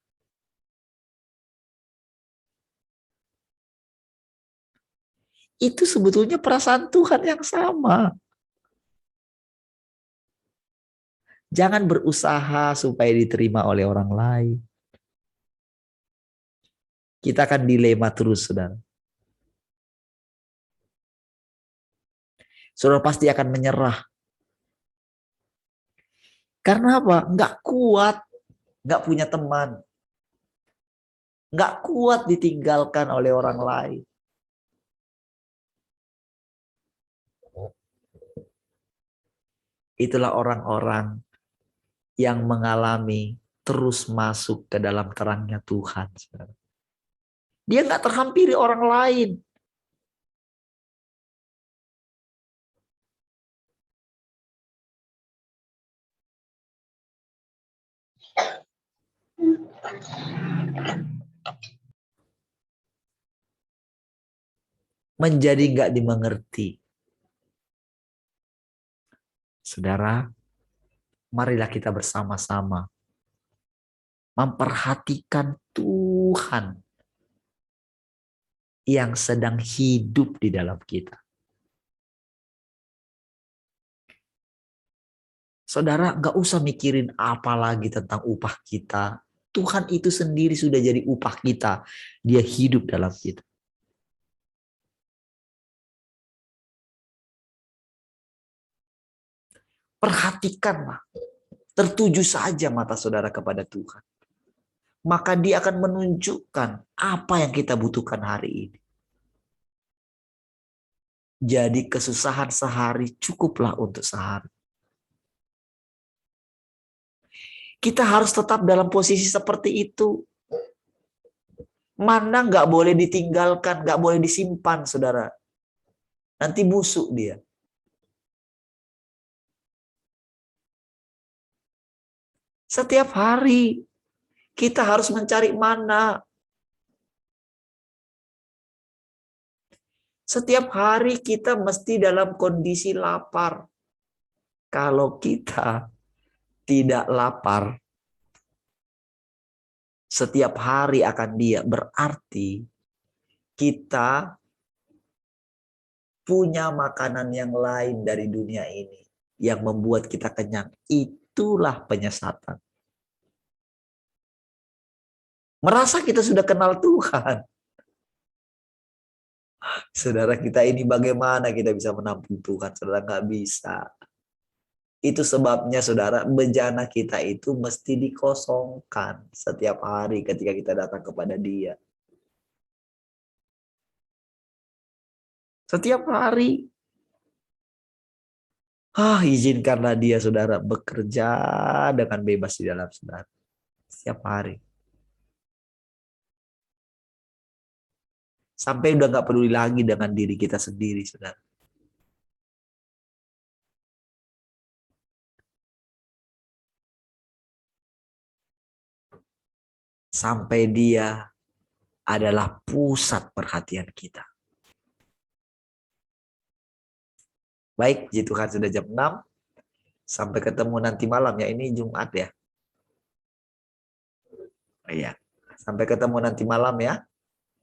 Itu sebetulnya perasaan Tuhan yang sama. Jangan berusaha supaya diterima oleh orang lain. Kita akan dilema terus, saudara. Saudara pasti akan menyerah. Karena apa? Nggak kuat, nggak punya teman. Nggak kuat ditinggalkan oleh orang lain. Itulah orang-orang yang mengalami terus masuk ke dalam terangnya Tuhan. Saudara. Dia nggak terhampiri orang lain. Menjadi nggak dimengerti. Saudara, marilah kita bersama-sama memperhatikan Tuhan yang sedang hidup di dalam kita. Saudara, nggak usah mikirin apa lagi tentang upah kita. Tuhan itu sendiri sudah jadi upah kita. Dia hidup dalam kita. Perhatikanlah. Tertuju saja mata saudara kepada Tuhan. maka dia akan menunjukkan apa yang kita butuhkan hari ini. Jadi kesusahan sehari cukuplah untuk sehari. Kita harus tetap dalam posisi seperti itu. Mana nggak boleh ditinggalkan, nggak boleh disimpan, saudara. Nanti busuk dia. Setiap hari kita harus mencari mana. Setiap hari kita mesti dalam kondisi lapar. Kalau kita tidak lapar, setiap hari akan dia, berarti kita punya makanan yang lain dari dunia ini yang membuat kita kenyang. Itulah penyesatan. Merasa kita sudah kenal Tuhan. Saudara, kita ini bagaimana kita bisa menampung Tuhan? Saudara, nggak bisa. Itu sebabnya saudara, bejana kita itu mesti dikosongkan setiap hari ketika kita datang kepada Dia. Setiap hari. Izinkanlah Dia, saudara, bekerja dengan bebas di dalam saudara. Setiap hari. Sampai udah nggak peduli lagi dengan diri kita sendiri, saudara. Sampai Dia adalah pusat perhatian kita. Baik, puji Tuhan sudah jam 6. Sampai ketemu nanti malam ya. Ini Jumat ya. Iya. Sampai ketemu nanti malam ya.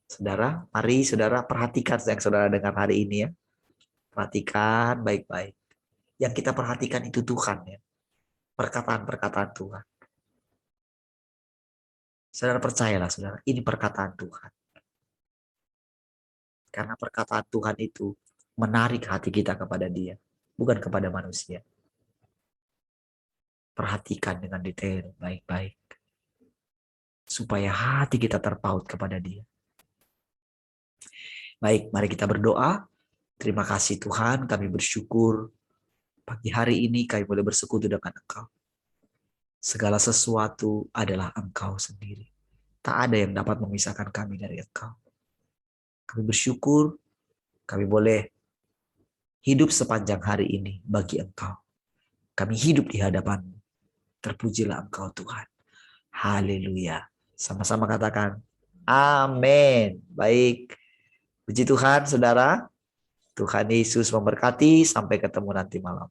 Saudara, mari saudara perhatikan yang saudara dengar hari ini ya. Perhatikan baik-baik. Yang kita perhatikan itu Tuhan ya. Perkataan-perkataan Tuhan. Saudara percayalah saudara, ini perkataan Tuhan. Karena perkataan Tuhan itu menarik hati kita kepada Dia, bukan kepada manusia. Perhatikan dengan detail baik-baik. Supaya hati kita terpaut kepada Dia. Baik, mari kita berdoa. Terima kasih Tuhan, kami bersyukur pagi hari ini kami boleh bersekutu dengan Engkau. Segala sesuatu adalah Engkau sendiri. Tak ada yang dapat memisahkan kami dari Engkau. Kami bersyukur, kami boleh hidup sepanjang hari ini bagi Engkau. Kami hidup di hadapan-Mu. Terpujilah Engkau Tuhan. Haleluya. Sama-sama katakan, amin. Baik. Puji Tuhan, saudara. Tuhan Yesus memberkati. Sampai ketemu nanti malam.